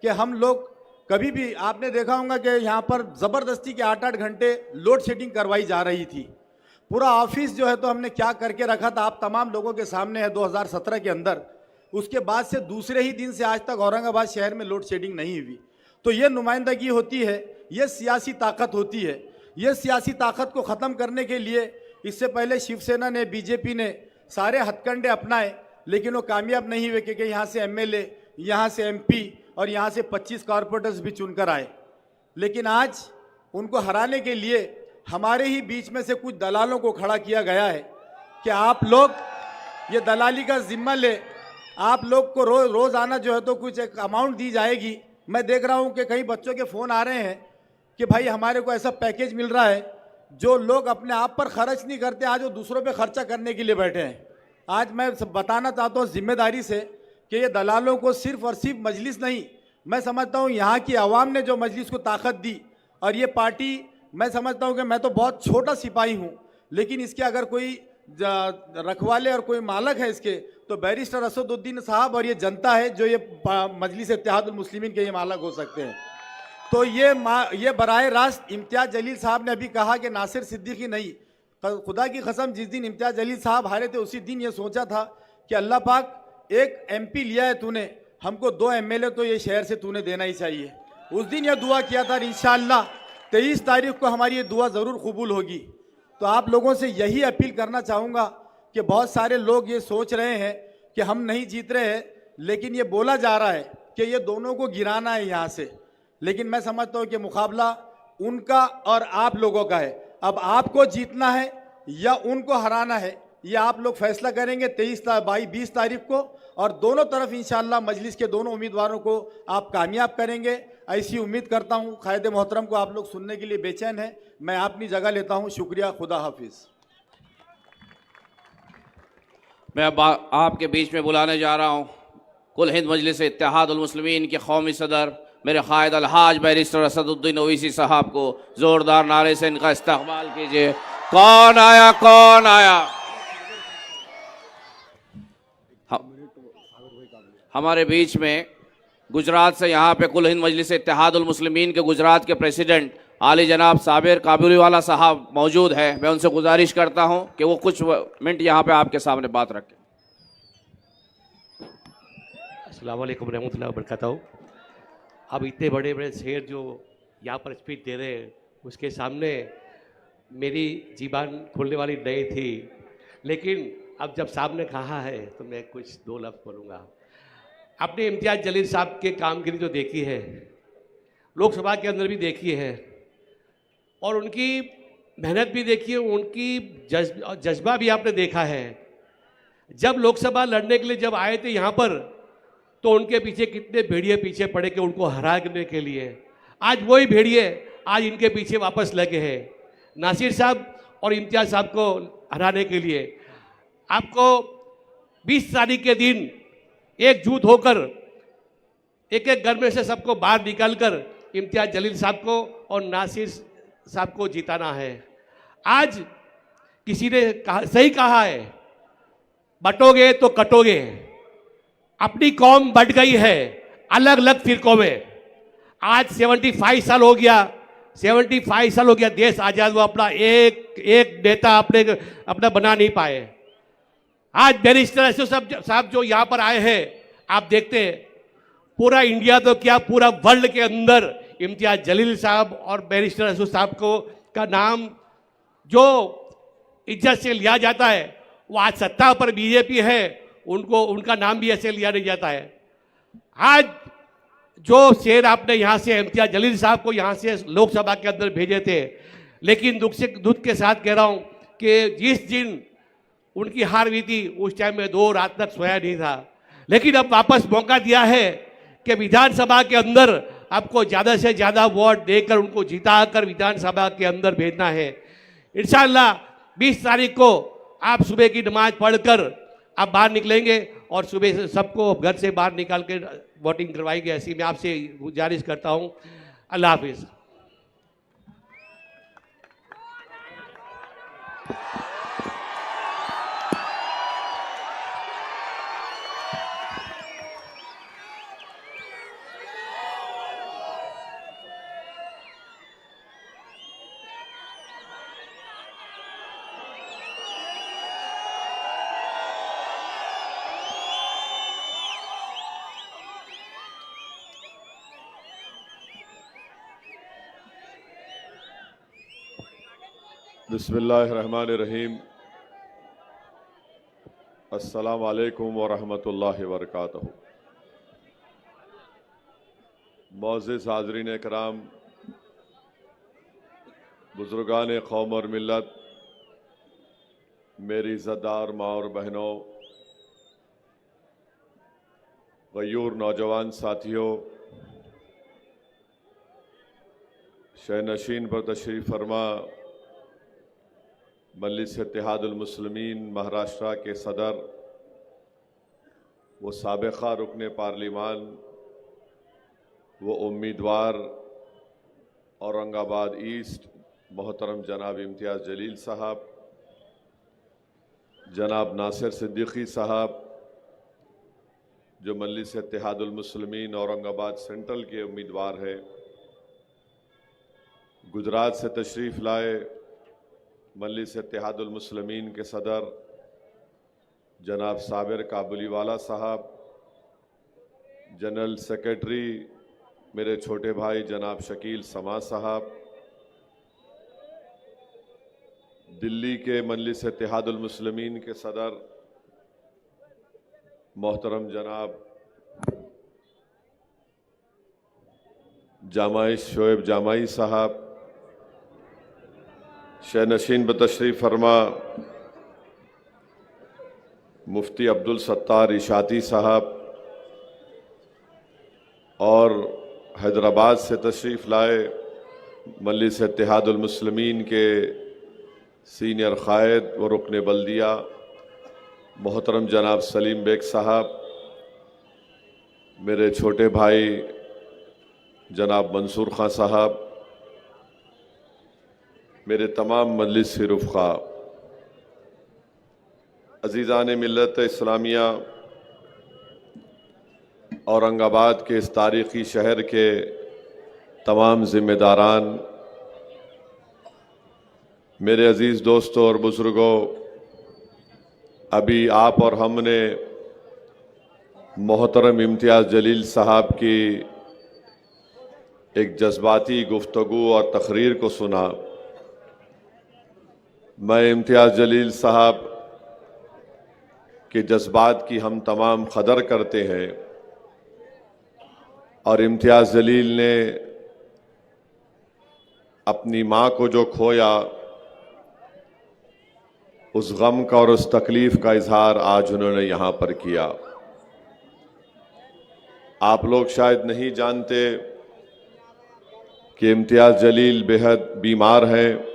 Speaker 3: कि हम लोग, कभी भी आपने देखा होगा कि यहाँ पर ज़बरदस्ती के 8-8 घंटे लोड शेडिंग करवाई जा रही थी। पूरा ऑफिस जो है तो हमने क्या करके रखा था आप तमाम लोगों के सामने है 2017 के अंदर। उसके बाद से दूसरे ही दिन से आज तक औरंगाबाद शहर में लोड शेडिंग नहीं हुई। तो ये नुमाइंदगी होती है, ये सियासी ताकत होती है। ये सियासी ताकत को ख़त्म करने के लिए इससे पहले शिवसेना ने, बीजेपी ने सारे हथकंडे अपनाए, लेकिन वो कामयाब नहीं हुए, क्योंकि यहाँ से एमएलए, यहाँ से एमपी और यहाँ से 25 कॉरपोरेटर्स भी चुनकर आए। लेकिन आज उनको हराने के लिए हमारे ही बीच में से कुछ दलालों को खड़ा किया गया है कि आप लोग ये दलाली का जिम्मा ले, आप लोग को रोज़ाना जो है तो कुछ एक अमाउंट दी जाएगी। मैं देख रहा हूँ कि कई बच्चों के फ़ोन आ रहे हैं कि भाई हमारे को ऐसा पैकेज मिल रहा है, जो लोग अपने आप पर खर्च नहीं करते, आज वो दूसरों पे खर्चा करने के लिए बैठे हैं। आज मैं बताना चाहता हूँ जिम्मेदारी से कि ये दलालों को सिर्फ और सिर्फ मजलिस नहीं, मैं समझता हूँ यहाँ की आवाम ने जो मजलिस को ताकत दी, और ये पार्टी, मैं समझता हूँ कि मैं तो बहुत छोटा सिपाही हूँ, लेकिन इसके अगर कोई रखवाले और कोई मालक है इसके, तो बैरिस्टर असदुद्दीन साहब और ये जनता है, जो ये मजलिस इत्तेहादुल मुस्लिमीन के ये मालक हो सकते हैं। तो ये बराए रास्त इम्तियाज़ जलील साहब ने अभी कहा कि नासिर सिद्दीकी नहीं, खुदा की कसम जिस दिन इम्तियाज़ जलील साहब हारे थे उसी दिन ये सोचा था कि अल्लाह पाक एक एमपी लिया है तूने, हमको 2 एमएलए तो ये शहर से तूने देना ही चाहिए। उस दिन ये दुआ किया था, इंशाअल्लाह 23 तारीख को हमारी ये दुआ ज़रूर कबूल होगी। तो आप लोगों से यही अपील करना चाहूँगा कि बहुत सारे लोग ये सोच रहे हैं कि हम नहीं जीत रहे हैं, लेकिन ये बोला जा रहा है कि ये दोनों को गिराना है यहाँ से, लेकिन मैं समझता हूँ कि मुकाबला उनका और आप लोगों का है। अब आपको जीतना है या उनको हराना है, ये आप लोग फैसला करेंगे 20 तारीख को, और दोनों तरफ इंशाअल्लाह मजलिस के दोनों उम्मीदवारों को आप कामयाब करेंगे, ऐसी उम्मीद करता हूँ। कायदे मोहतरम को आप लोग सुनने के लिए बेचैन हैं, मैं अपनी जगह लेता हूँ। शुक्रिया, खुदा हाफिज़।
Speaker 2: मैं अब आपके बीच में बुलाने जा रहा हूँ कुल हिंद मजलिस इत्तेहादुल मुस्लिमीन के कौमी सदर मेरे कायद अलहाज बैरिस्टर असदुद्दीन ओवैसी साहब को। ज़ोरदार नारे से इनका इस्तकबाल कीजिए। कौन आया, कौन आया? हमारे बीच में गुजरात से यहाँ पे कुल हिंद मजलिस इत्तेहादुल मुस्लिमीन के गुजरात के प्रेसिडेंट आली जनाब साबिर काबुलीवाला साहब मौजूद है। मैं उनसे गुजारिश करता हूँ कि वो कुछ मिनट यहाँ पे आपके सामने बात रखें।
Speaker 4: अस्सलाम वालेकुम रहमतुल्लाहि व बरकातहू। अब इतने बड़े बड़े शेर जो यहाँ पर स्पीच दे रहे हैं, उसके सामने मेरी जीबान खोलने वाली नहीं थी, लेकिन अब जब सामने कहा है तो मैं कुछ 2 लफ्ज़ बोलूँगा। आपने इम्तियाज़ जलील साहब के कामगिरी जो देखी है, लोकसभा के अंदर भी देखी है, और उनकी मेहनत भी देखी है, उनकी जज्बा भी आपने देखा है। जब लोकसभा लड़ने के लिए जब आए थे यहाँ पर, तो उनके पीछे कितने भेड़िए पीछे पड़े कि उनको हराने के लिए। आज वही भेड़िए आज इनके पीछे वापस लगे हैं, नासिर साहब और इम्तियाज़ साहब को हराने के लिए। आपको 20 तारीख के दिन एकजुट होकर एक एक घर में से सबको बाहर निकालकर इम्तियाज़ जलील साहब को और नासिर साहब को जिताना है। आज किसी ने सही कहा है, बटोगे तो कटोगे। अपनी कौम बट गई है अलग अलग फिरकों में। आज 75 साल हो गया, 75 साल हो गया देश आजाद हुआ, अपना एक नेता अपना बना नहीं पाए। आज बैरिस्टर असद साहब जो यहाँ पर आए हैं, आप देखते हैं पूरा इंडिया तो क्या पूरा वर्ल्ड के अंदर इम्तियाज़ जलील साहब और बैरिस्टर असद साहब को का नाम जो इज्जत से लिया जाता है, वो आज सत्ता पर बीजेपी है, उनको उनका नाम भी ऐसे लिया नहीं जाता है। आज जो शेर आपने यहाँ से इम्तियाज़ जलील साहब को यहाँ से लोकसभा के अंदर भेजे थे, लेकिन दुख के साथ कह रहा हूँ कि जिस दिन उनकी हार हुई थी उस टाइम में 2 रात तक सोया नहीं था, लेकिन अब वापस मौका दिया है कि विधानसभा के अंदर आपको ज़्यादा से ज़्यादा वोट देकर उनको जिताकर विधानसभा के अंदर भेजना है। इंशाअल्लाह 20 तारीख को आप सुबह की नमाज पढ़कर आप बाहर निकलेंगे और सुबह से सबको घर से बाहर निकाल के वोटिंग करवाएंगे। ऐसी मैं आपसे गुजारिश करता हूँ। अल्लाह हाफिज़।
Speaker 5: बिस्मिल्लाहिर्रहमानिर्रहीम। अस्सलामु अलैकुम व रहमतुल्लाहि व बरकातहू। मोअज़्ज़िज़ हाज़रीन कराम, बुज़ुर्गान कौम और मिल्लत, मेरी इज़्ज़तदार माँ और बहनों, गयूर नौजवान साथियों, शहनशीन पर तशरीफ़ फरमा मजलिस इत्तेहादुल मुस्लिमीन महाराष्ट्र के सदर वो साबिक़ा रुकन पार्लिमान, वो उम्मीदवार औरंगाबाद ईस्ट मोहतरम जनाब इम्तियाज़ जलील साहब, जनाब नासिर सिद्दीकी साहब जो मजलिस इत्तेहादुल मुस्लिमीन औरंगाबाद सेंट्रल के उम्मीदवार हैं, गुजरात से तशरीफ़ लाए मजलिस इत्तेहादुल मुस्लिमीन के सदर जनाब साबिर काबुलीवाला साहब, जनरल सेक्रेटरी मेरे छोटे भाई जनाब शकील समा साहब, दिल्ली के मजलिस इत्तेहादुल मुस्लिमीन के सदर मोहतरम जनाब जामाई शोएब जामाई साहब, शहनशीन पर तशरीफ़ फरमा मुफ्ती अब्दुल सत्तार इशाती साहब और हैदराबाद से तशरीफ़ लाए मजलिस इत्तेहादुल मुस्लिमीन के सीनियर क़ायद व रुकन बल्दिया मोहतरम जनाब सलीम बेग साहब, मेरे छोटे भाई जनाब मंसूर खां साहब, मेरे तमाम मजलिस से रुफ़क़ा, अज़ीज़ान मिल्लत इस्लामिया, औरंगाबाद के इस तारीख़ी शहर के तमाम ज़िम्मेदारान, मेरे अज़ीज़ दोस्तों और बुज़ुर्गों, अभी आप और हमने मोहतरम इम्तियाज़ जलील साहब की एक जज्बाती गुफ्तगू और तकरीर को सुना। मैं इम्तियाज़ जलील साहब के जज्बात की हम तमाम कदर करते हैं और इम्तियाज़ जलील ने अपनी माँ को जो खोया उस गम का और उस तकलीफ़ का इजहार आज उन्होंने यहाँ पर किया। आप लोग शायद नहीं जानते कि इम्तियाज़ जलील बेहद बीमार हैं।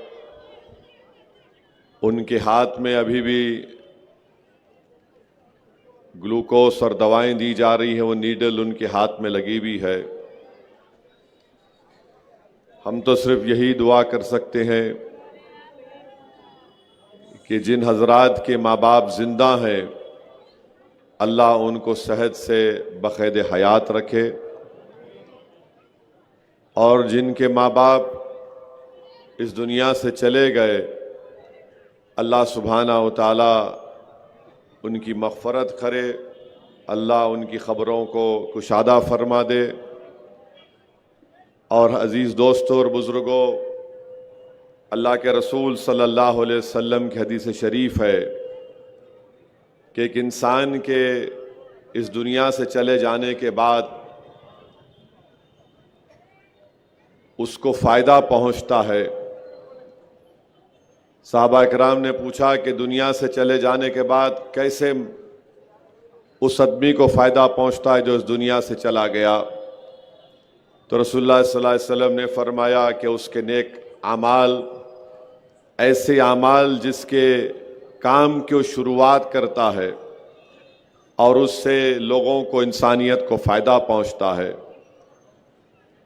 Speaker 5: उनके हाथ में अभी भी ग्लूकोस और दवाएं दी जा रही हैं, वो नीडल उनके हाथ में लगी हुई है। हम तो सिर्फ यही दुआ कर सकते हैं कि जिन हजरात के माँ बाप जिंदा हैं अल्लाह उनको सेहत से बक़ैद हयात रखे और जिनके माँ बाप इस दुनिया से चले गए अल्लाह सुब्हाना व तआला उनकी मग़फ़रत करे, अल्लाह उनकी ख़बरों को कुशादा फरमा दे। और अज़ीज़ दोस्तों और बुज़ुर्गों, अल्लाह के रसूल सल्लल्लाहु अलैहि वसल्लम की हदीस शरीफ है कि एक इंसान के इस दुनिया से चले जाने के बाद उसको फ़ायदा पहुंचता है। साहबा इकराम ने पूछा कि दुनिया से चले जाने के बाद कैसे उस आदमी को फ़ायदा पहुंचता है जो इस दुनिया से चला गया, तो रसूलुल्लाह सल्लल्लाहु अलैहि वसल्लम ने फरमाया कि उसके नेक आमाल, ऐसे आमाल जिसके काम की शुरुआत करता है और उससे लोगों को, इंसानियत को फ़ायदा पहुंचता है।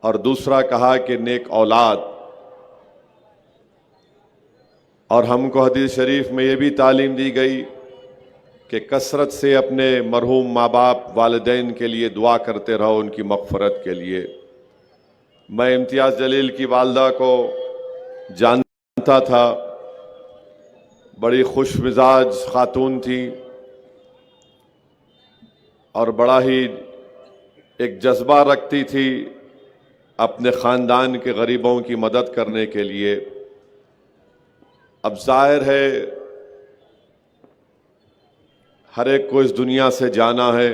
Speaker 5: और दूसरा कहा कि नेक औलाद। और हमको हदीस शरीफ में ये भी तालीम दी गई कि कसरत से अपने मरहूम माँ बाप वालिदैन के लिए दुआ करते रहो, उनकी मग़फ़रत के लिए। मैं इम्तियाज़ जलील की वालदा को जानता था, बड़ी खुश मिजाज खातून थी और बड़ा ही एक जज्बा रखती थी अपने ख़ानदान के गरीबों की मदद करने के लिए। अब जाहिर है हर एक को इस दुनिया से जाना है,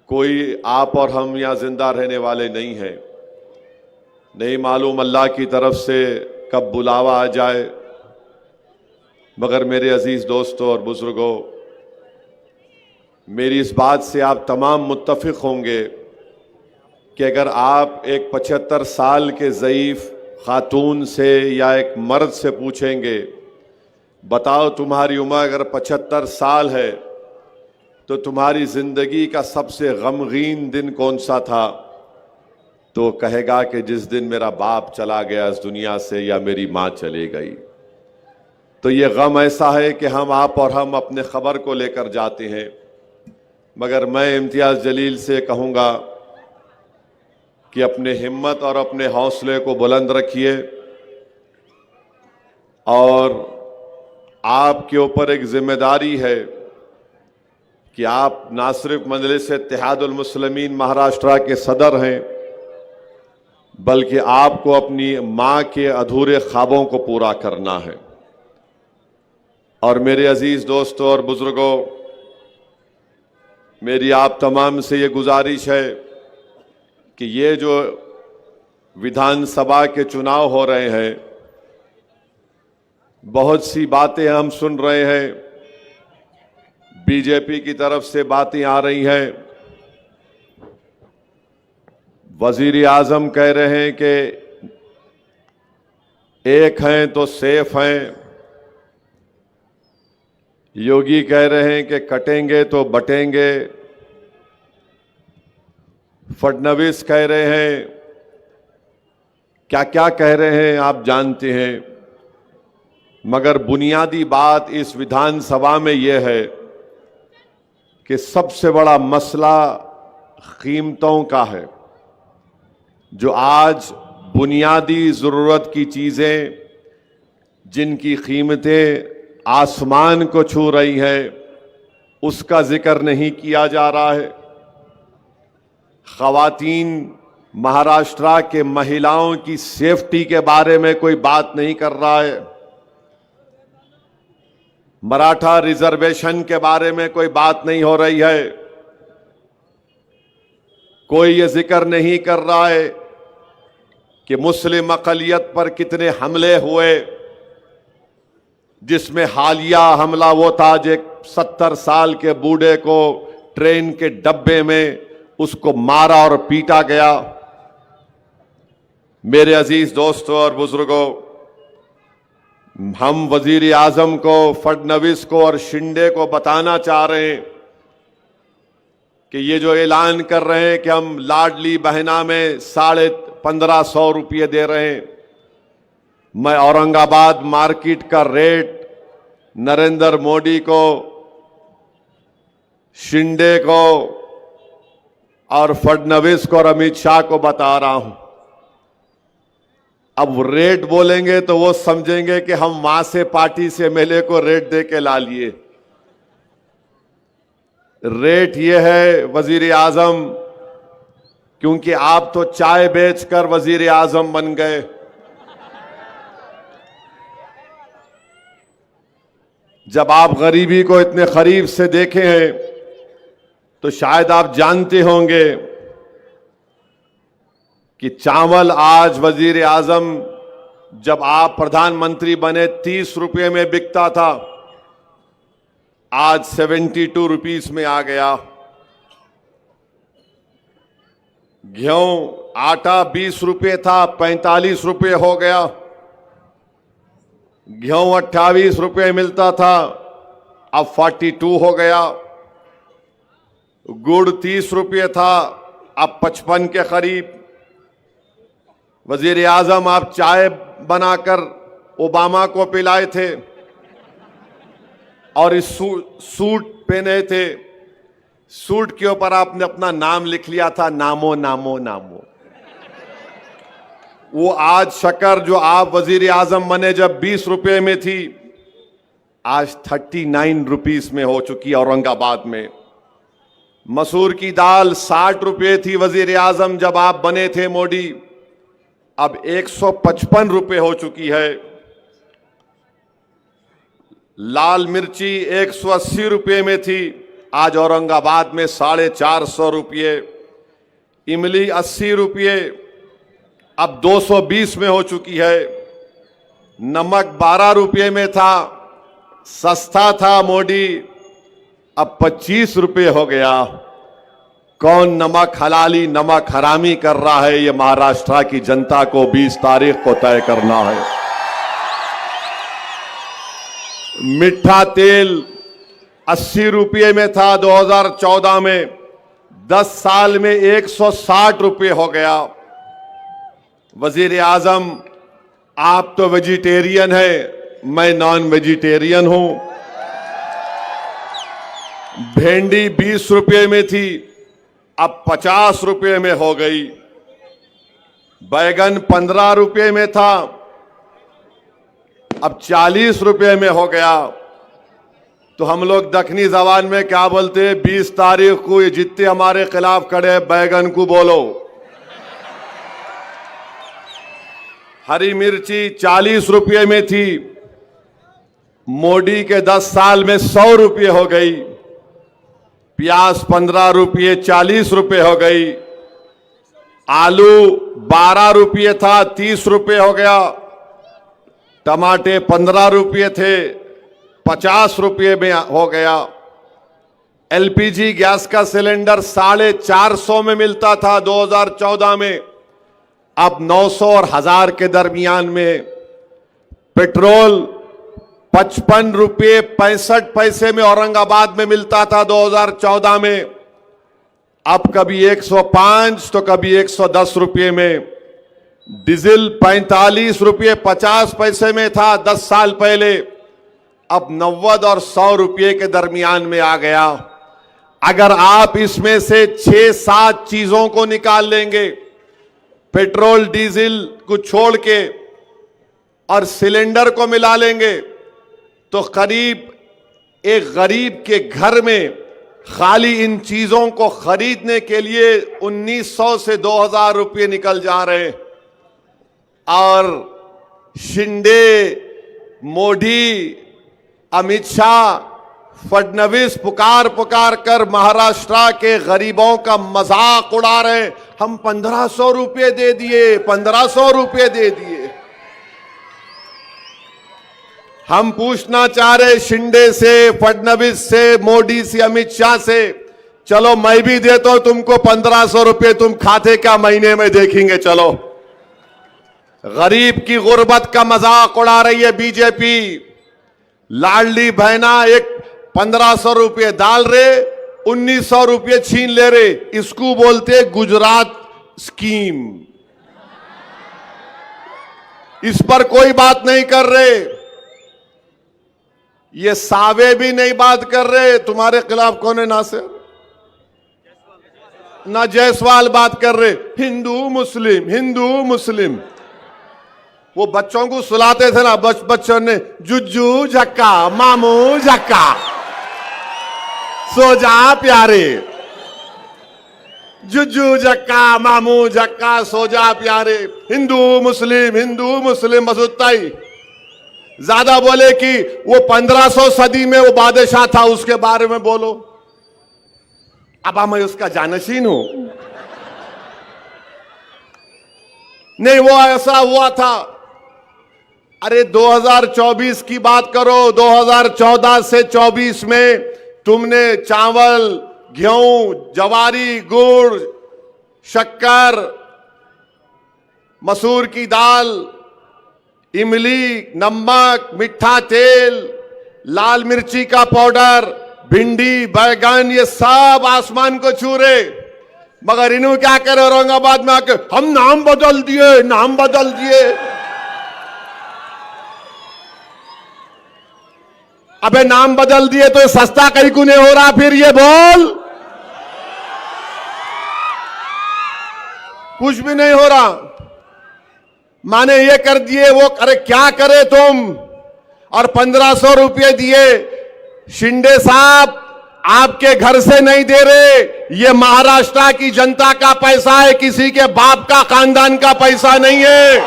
Speaker 5: कोई आप और हम यहाँ जिंदा रहने वाले नहीं हैं। नहीं मालूम अल्लाह की तरफ से कब बुलावा आ जाए। मगर मेरे अजीज दोस्तों और बुजुर्गों, मेरी इस बात से आप तमाम मुत्तफिक होंगे कि अगर आप एक 75 साल के ज़ईफ़ खातून से या एक मर्द से पूछेंगे, बताओ तुम्हारी उम्र अगर 75 साल है तो तुम्हारी ज़िंदगी का सबसे गमगीन दिन कौन सा था, तो कहेगा कि जिस दिन मेरा बाप चला गया इस दुनिया से या मेरी माँ चली गई। तो ये गम ऐसा है कि हम आप और हम अपने खबर को लेकर जाते हैं। मगर मैं इम्तियाज़ जलील से कहूँगा कि अपने हिम्मत और अपने हौसले को बुलंद रखिए और आपके ऊपर एक जिम्मेदारी है कि आप ना सिर्फ मजलिस इत्तेहादुल मुस्लिमीन महाराष्ट्र के सदर हैं, बल्कि आपको अपनी माँ के अधूरे ख्वाबों को पूरा करना है। और मेरे अजीज दोस्तों और बुजुर्गों, मेरी आप तमाम से ये गुजारिश है कि ये जो विधानसभा के चुनाव हो रहे हैं, बहुत सी बातें हम सुन रहे हैं, बीजेपी की तरफ से बातें आ रही हैं। वजीर आजम कह रहे हैं कि एक हैं तो सेफ हैं, योगी कह रहे हैं कि कटेंगे तो बटेंगे, फडणवीस कह रहे हैं, क्या क्या कह रहे हैं आप जानते हैं। मगर बुनियादी बात इस विधानसभा में यह है कि सबसे बड़ा मसला कीमतों का है। जो आज बुनियादी ज़रूरत की चीज़ें जिनकी कीमतें आसमान को छू रही है, उसका जिक्र नहीं किया जा रहा है। ख़वातीन महाराष्ट्र के महिलाओं की सेफ्टी के बारे में कोई बात नहीं कर रहा है। मराठा रिजर्वेशन के बारे में कोई बात नहीं हो रही है। कोई ये जिक्र नहीं कर रहा है कि मुस्लिम अक़लियत पर कितने हमले हुए, जिसमें हालिया हमला वो था जो 70 साल के बूढ़े को ट्रेन के डब्बे में उसको मारा और पीटा गया। मेरे अजीज दोस्तों और बुजुर्गों, हम वजीर आजम को, फडणवीस को और शिंदे को बताना चाह रहे हैं कि ये जो ऐलान कर रहे हैं कि हम लाडली बहना में 1550 रुपये दे रहे हैं, मैं औरंगाबाद मार्केट का रेट नरेंद्र मोदी को, शिंदे को और फडणवीस को और अमित शाह को बता रहा हूं। अब रेट बोलेंगे तो वो समझेंगे कि हम वहां से पार्टी से मेले को रेट दे के ला लिए। रेट ये है वजीर आजम, क्योंकि आप तो चाय बेचकर वजीर आजम बन गए। जब आप गरीबी को इतने करीब से देखे हैं तो शायद आप जानते होंगे कि चावल आज वजीर आजम जब आप प्रधानमंत्री बने 30 रुपये में बिकता था, आज 72 रुपीस में आ गया। गेहूं आटा 20 रुपये था, 45 रुपये हो गया। गेहूं 28 रुपये मिलता था, अब 42 हो गया। गुड़ 30 रुपये था, अब 55 के करीब। वजीर आजम आप चाय बनाकर ओबामा को पिलाए थे और इस सूट पहने थे। सूट के ऊपर आपने अपना नाम लिख लिया था, नामो नामो नामो। वो आज शक्कर जो आप वजीर आजम बने जब 20 रुपये में थी, आज 39 रुपीस में हो चुकी औरंगाबाद में। मसूर की दाल 60 रुपये थी वजीर आजम जब आप बने थे मोदी, अब 155 रुपये हो चुकी है। लाल मिर्ची 180 रुपये में थी, आज औरंगाबाद में 450 रुपये। इमली 80 रुपये, अब 220 में हो चुकी है। नमक 12 रुपये में था, सस्ता था मोदी, अब 25 रुपये हो गया। कौन नमक हलाली नमक हरामी कर रहा है, ये महाराष्ट्र की जनता को 20 तारीख को तय करना है। मीठा तेल 80 रुपये में था 2014 में, 10 साल में 160 रुपये हो गया। वजीर आजम, आप तो वेजिटेरियन है, मैं नॉन वेजिटेरियन हूं। भिंडी 20 रुपये में थी, अब 50 रुपये में हो गई। बैगन 15 रुपये में था, अब 40 रुपये में हो गया। तो हम लोग दक्षिणी जबान में क्या बोलते हैं, 20 तारीख को ये जितने हमारे खिलाफ खड़े बैगन को बोलो। हरी मिर्ची 40 रुपये में थी, मोदी के 10 साल में 100 रुपये हो गई। प्याज 15 रुपये 40 रुपये हो गई। आलू 12 रुपये था, 30 रुपये हो गया। टमाटे 15 रुपये थे, 50 रुपये में हो गया। एलपीजी गैस का सिलेंडर 450 में मिलता था 2014 में, अब 900 और 1000 के दरमियान में। पेट्रोल 55 रुपये 65 पैसे में औरंगाबाद में मिलता था 2014 में, अब कभी 105 तो कभी 110 रुपये में। डीजल 45 रुपये 50 पैसे में था 10 साल पहले, अब 90 और 100 रुपये के दरमियान में आ गया। अगर आप इसमें से 6-7 चीजों को निकाल लेंगे, पेट्रोल डीजल को छोड़ के, और सिलेंडर को मिला लेंगे, तो करीब एक गरीब के घर में खाली इन चीजों को खरीदने के लिए 1900 से 2000 रुपये निकल जा रहे हैं। और शिंदे, मोदी, अमित शाह, फडणवीस पुकार कर महाराष्ट्र के गरीबों का मजाक उड़ा रहे हैं। हम 1500 रुपये दे दिए, 1500 रुपये दे दिए। हम पूछना चाह रहे शिंदे से, फडणवीस से, मोदी से, अमित शाह से, चलो मैं भी देता हूं तुमको 1500 रुपये, तुम खाते क्या महीने में देखेंगे। चलो, गरीब की गुर्बत का मजाक उड़ा रही है बीजेपी। लाडली बहना एक 1500 रुपये डाल रहे, 1900 रुपये छीन ले रहे, इसको बोलते गुजरात स्कीम। इस पर कोई बात नहीं कर रहे, ये सावे भी नहीं बात कर रहे। तुम्हारे खिलाफ कौन है नासिर? ना जायसवाल बात कर रहे, हिंदू मुस्लिम हिंदू मुस्लिम। वो बच्चों को सुलाते थे ना, बच्चों ने जुज्जू झक्का मामू झक्का, सो जा प्यारे, जुज्जू झक्का मामू झक्का, सो जा प्यारे। हिंदू मुस्लिम बस उतना ही। ज्यादा बोले कि वो 1500 सदी में वो बादशाह था, उसके बारे में बोलो। अब मैं उसका जानशीन हूं, नहीं वो ऐसा हुआ था। अरे 2024 की बात करो, 2014 से 24 में तुमने चावल, गेहूं, जवारी, गुड़, शक्कर, मसूर की दाल, इमली, नमक, मीठा तेल, लाल मिर्ची का पाउडर, भिंडी, बैगन, ये सब आसमान को छू रहे। मगर इन्हों क्या करे औरंगाबाद में आके, हम नाम बदल दिए। अबे नाम बदल दिए तो ये सस्ता कहीं को नहीं हो रहा, फिर ये बोल। कुछ भी नहीं हो रहा। माने ये कर दिए, वो अरे क्या करे तुम। और 1500 रुपये दिए। शिंदे साहब आपके घर से नहीं दे रहे, ये महाराष्ट्र की जनता का पैसा है, किसी के बाप का खानदान का पैसा नहीं है।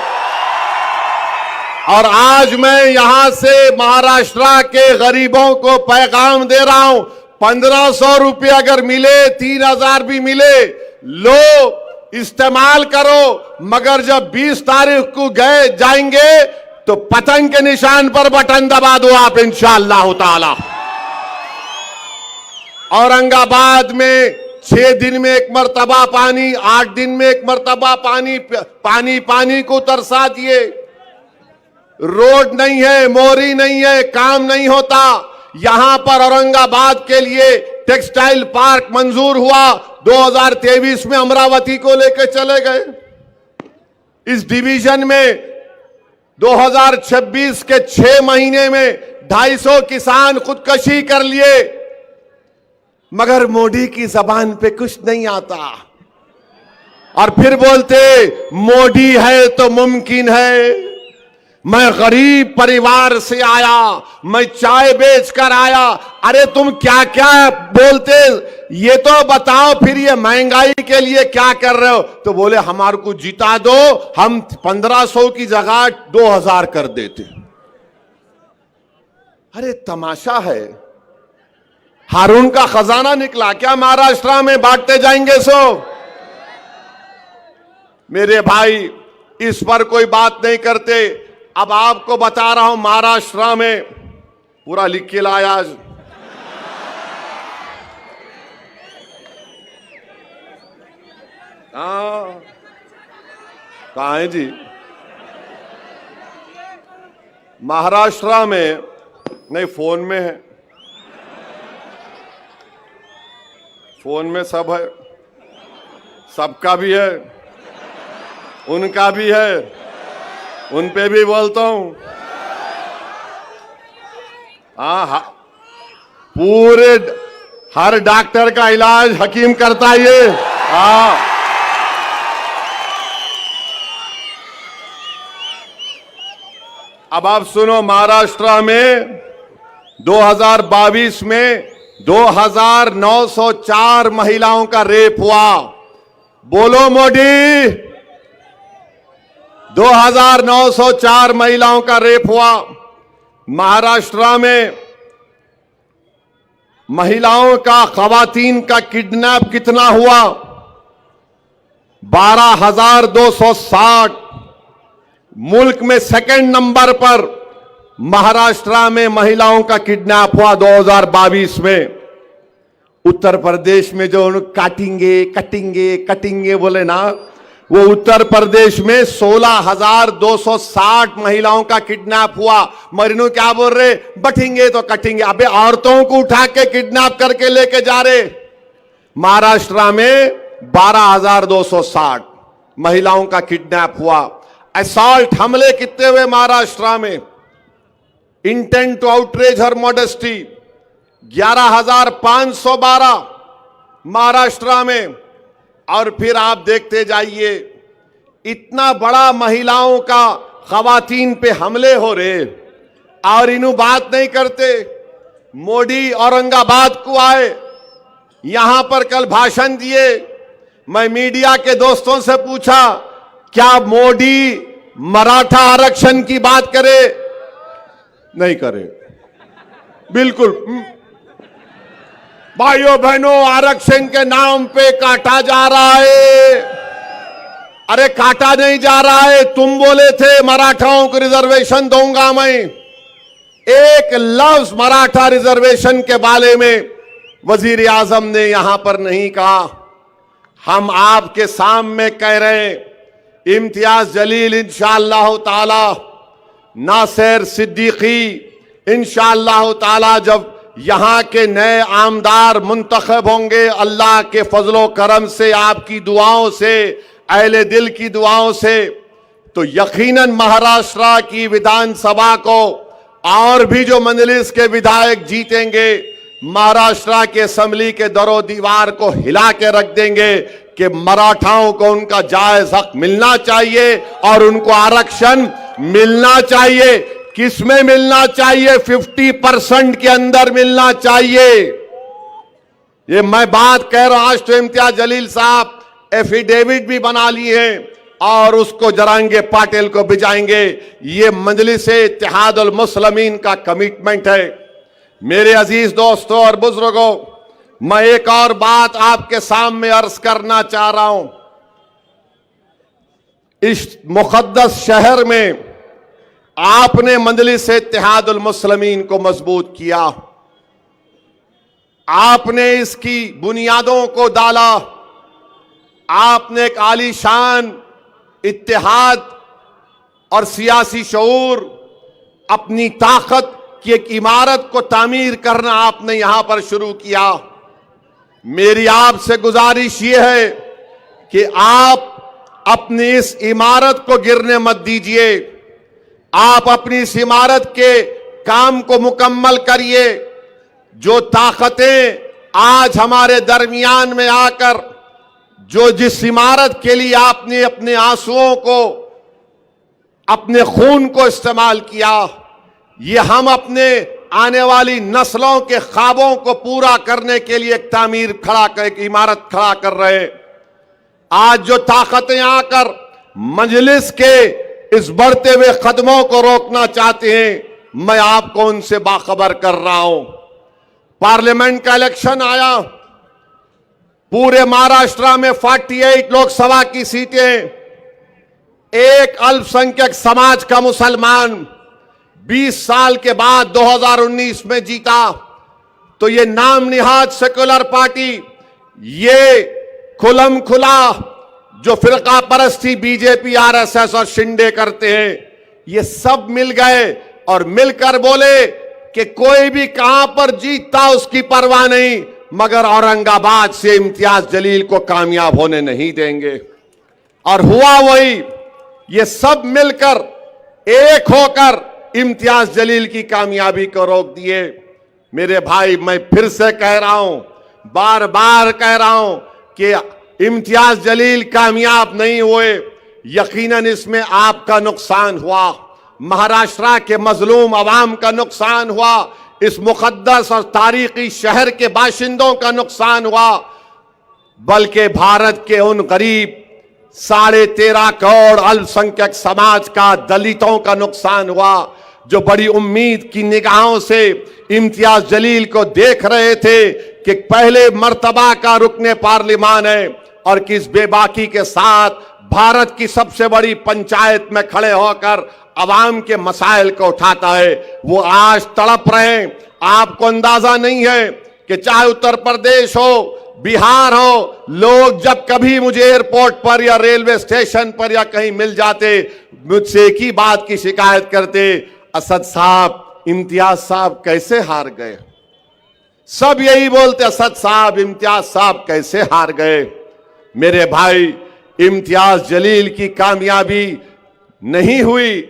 Speaker 5: और आज मैं यहां से महाराष्ट्र के गरीबों को पैगाम दे रहा हूं, 1500 रुपये अगर मिले, 3000 भी मिले, लो, इस्तेमाल करो, मगर जब 20 तारीख को गए जाएंगे तो पतंग के निशान पर बटन दबा दो आप इंशाअल्लाह ताला। औरंगाबाद में 6 दिन में एक मर्तबा पानी, 8 दिन में एक मर्तबा पानी, पानी पानी को तरसा दिए। रोड नहीं है, मोरी नहीं है, काम नहीं होता। यहां पर औरंगाबाद के लिए टेक्सटाइल पार्क मंजूर हुआ, 2023 में अमरावती को लेकर चले गए। इस डिवीजन में 2026 के 6 महीने में 250 किसान खुदकशी कर लिए, मगर मोदी की जबान पे कुछ नहीं आता। और फिर बोलते मोदी है तो मुमकिन है। मैं गरीब परिवार से आया, मैं चाय बेचकर आया। अरे तुम क्या क्या बोलते, ये तो बताओ, फिर ये महंगाई के लिए क्या कर रहे हो? तो बोले हमारे को जिता दो, हम 1500 की जगह 2000 कर देते। अरे तमाशा है, हारून का खजाना निकला क्या महाराष्ट्र में बांटते जाएंगे सो? मेरे भाई इस पर कोई बात नहीं करते। अब आपको बता रहा हूं, महाराष्ट्र में पूरा लिख के लाया आज। कहां है जी? महाराष्ट्र में नहीं, फोन में है, फोन में सब है, सबका भी है, उनका भी है, उन पे भी बोलता हूं। हाँ, पूरे हर डॉक्टर का इलाज हकीम करता है ये। हाँ, अब आप सुनो, महाराष्ट्र में 2022 में 2904 महिलाओं का रेप हुआ। बोलो मोदी, 2904 महिलाओं का रेप हुआ। महाराष्ट्र में महिलाओं का, खवातीन का किडनैप कितना हुआ? 12,260। मुल्क में सेकंड नंबर पर महाराष्ट्र में महिलाओं का किडनैप हुआ 2022 में। उत्तर प्रदेश में जो काटेंगे कटेंगे कटेंगे बोले ना, वो उत्तर प्रदेश में 16,260 महिलाओं का किडनैप हुआ। मरीनू क्या बोल रहे? बटेंगे तो कटेंगे। अबे औरतों को उठा के किडनैप करके लेके जा रहे। महाराष्ट्र में 12,260 महिलाओं का किडनैप हुआ। असॉल्ट हमले कितने हुए महाराष्ट्र में? Intent to outrage her modesty 11,512 Maharashtra में। और फिर आप देखते जाइए, इतना बड़ा महिलाओं का, खवातीन पे हमले हो रहे और इन्हों बात नहीं करते। मोदी औरंगाबाद को आए, यहां पर कल भाषण दिए। मैं मीडिया के दोस्तों से पूछा, क्या मोदी मराठा आरक्षण की बात करे? नहीं करे, बिल्कुल। भाइयों बहनों, आरक्षण के नाम पे काटा जा रहा है। अरे काटा नहीं जा रहा है। तुम बोले थे मराठाओं को रिजर्वेशन दूंगा मैं, एक लफ्ज मराठा रिजर्वेशन के बारे में वजीर आजम ने यहां पर नहीं कहा। हम आपके सामने कह रहे हैं, इम्तियाज जलील इंशाअल्लाह ताला, नासिर सिद्दीकी इंशाअल्लाह ताला जब यहां के नए आमदार मुंतखब होंगे, अल्लाह के फजलो करम से, आपकी दुआओं से, अहले दिल की दुआओं से, तो यकीनन महाराष्ट्र की विधानसभा को और भी जो मंजलिस के विधायक जीतेंगे, महाराष्ट्र के असेंबली के दरो दीवार को हिला के रख देंगे कि मराठाओं को उनका जायज हक मिलना चाहिए और उनको आरक्षण मिलना चाहिए। किसमें मिलना चाहिए? 50% के अंदर मिलना चाहिए। ये मैं बात कह रहा हूं। आज तो इम्तियाज जलील साहब एफिडेविट भी बना लिए हैं और उसको जरांगे पाटिल को भिजाएंगे। ये मजलिस इत्तेहादुल मुस्लिमीन का कमिटमेंट है। मेरे अजीज दोस्तों और बुजुर्गों, मैं एक और बात आपके सामने अर्ज करना चाह रहा हूं। इस मुकद्दस शहर में आपने मजलिस इत्तेहादुल मुस्लिमीन को मजबूत किया, आपने इसकी बुनियादों को डाला, आपने एक आलीशान इत्तेहाद और सियासी शऊर, अपनी ताकत की एक इमारत को तामीर करना आपने यहां पर शुरू किया। मेरी आपसे गुजारिश ये है कि आप अपनी इस इमारत को गिरने मत दीजिए। आप अपनी इस इमारत के काम को मुकम्मल करिए। जो ताकतें आज हमारे दरमियान में आकर जो जिस इमारत के लिए आपने अपने आंसुओं को, अपने खून को इस्तेमाल किया, ये हम अपने आने वाली नस्लों के ख्वाबों को पूरा करने के लिए एक तामीर खड़ा कर, एक इमारत खड़ा कर रहे। आज जो ताकतें आकर मजलिस के इस बढ़ते हुए कदमों को रोकना चाहते हैं, मैं आपको उनसे बाखबर कर रहा हूं। पार्लियामेंट का इलेक्शन आया, पूरे महाराष्ट्र में 48 लोकसभा की सीटें एक अल्पसंख्यक समाज का मुसलमान 20 साल के बाद 2019 में जीता। तो ये नाम निहाद सेकुलर पार्टी, ये खुलम खुला जो फिरका परस्ती बीजेपी, आरएसएस और शिंदे करते हैं, ये सब मिल गए और मिलकर बोले कि कोई भी कहां पर जीतता उसकी परवाह नहीं, मगर औरंगाबाद से इम्तियाज जलील को कामयाब होने नहीं देंगे। और हुआ वही, ये सब मिलकर एक होकर इम्तियाज जलील की कामयाबी को रोक दिए। मेरे भाई, मैं फिर से कह रहा हूं, बार बार कह रहा हूं कि इम्तियाज जलील कामयाब नहीं हुए। यकीनन इसमें आपका नुकसान हुआ, महाराष्ट्र के मजलूम अवाम का नुकसान हुआ, इस मुकद्दस और तारीखी शहर के बाशिंदों का नुकसान हुआ, बल्कि भारत के उन गरीब 13.5 करोड़ अल्पसंख्यक समाज का, दलितों का नुकसान हुआ, जो बड़ी उम्मीद की निगाहों से इम्तियाज जलील को देख रहे थे कि पहले मर्तबा का रुकने पार्लियामान है और किस बेबाकी के साथ भारत की सबसे बड़ी पंचायत में खड़े होकर अवाम के मसाइल को उठाता है। वो आज तड़प रहे हैं। आपको अंदाजा नहीं है कि चाहे उत्तर प्रदेश हो, बिहार हो, लोग जब कभी मुझे एयरपोर्ट पर या रेलवे स्टेशन पर या कहीं मिल जाते, मुझसे एक ही बात की शिकायत करते, असद साहब, इम्तियाज साहब कैसे हार गए। सब यही बोलते, असद साहब, इम्तियाज साहब कैसे हार गए। मेरे भाई, इम्तियाज जलील की कामयाबी नहीं हुई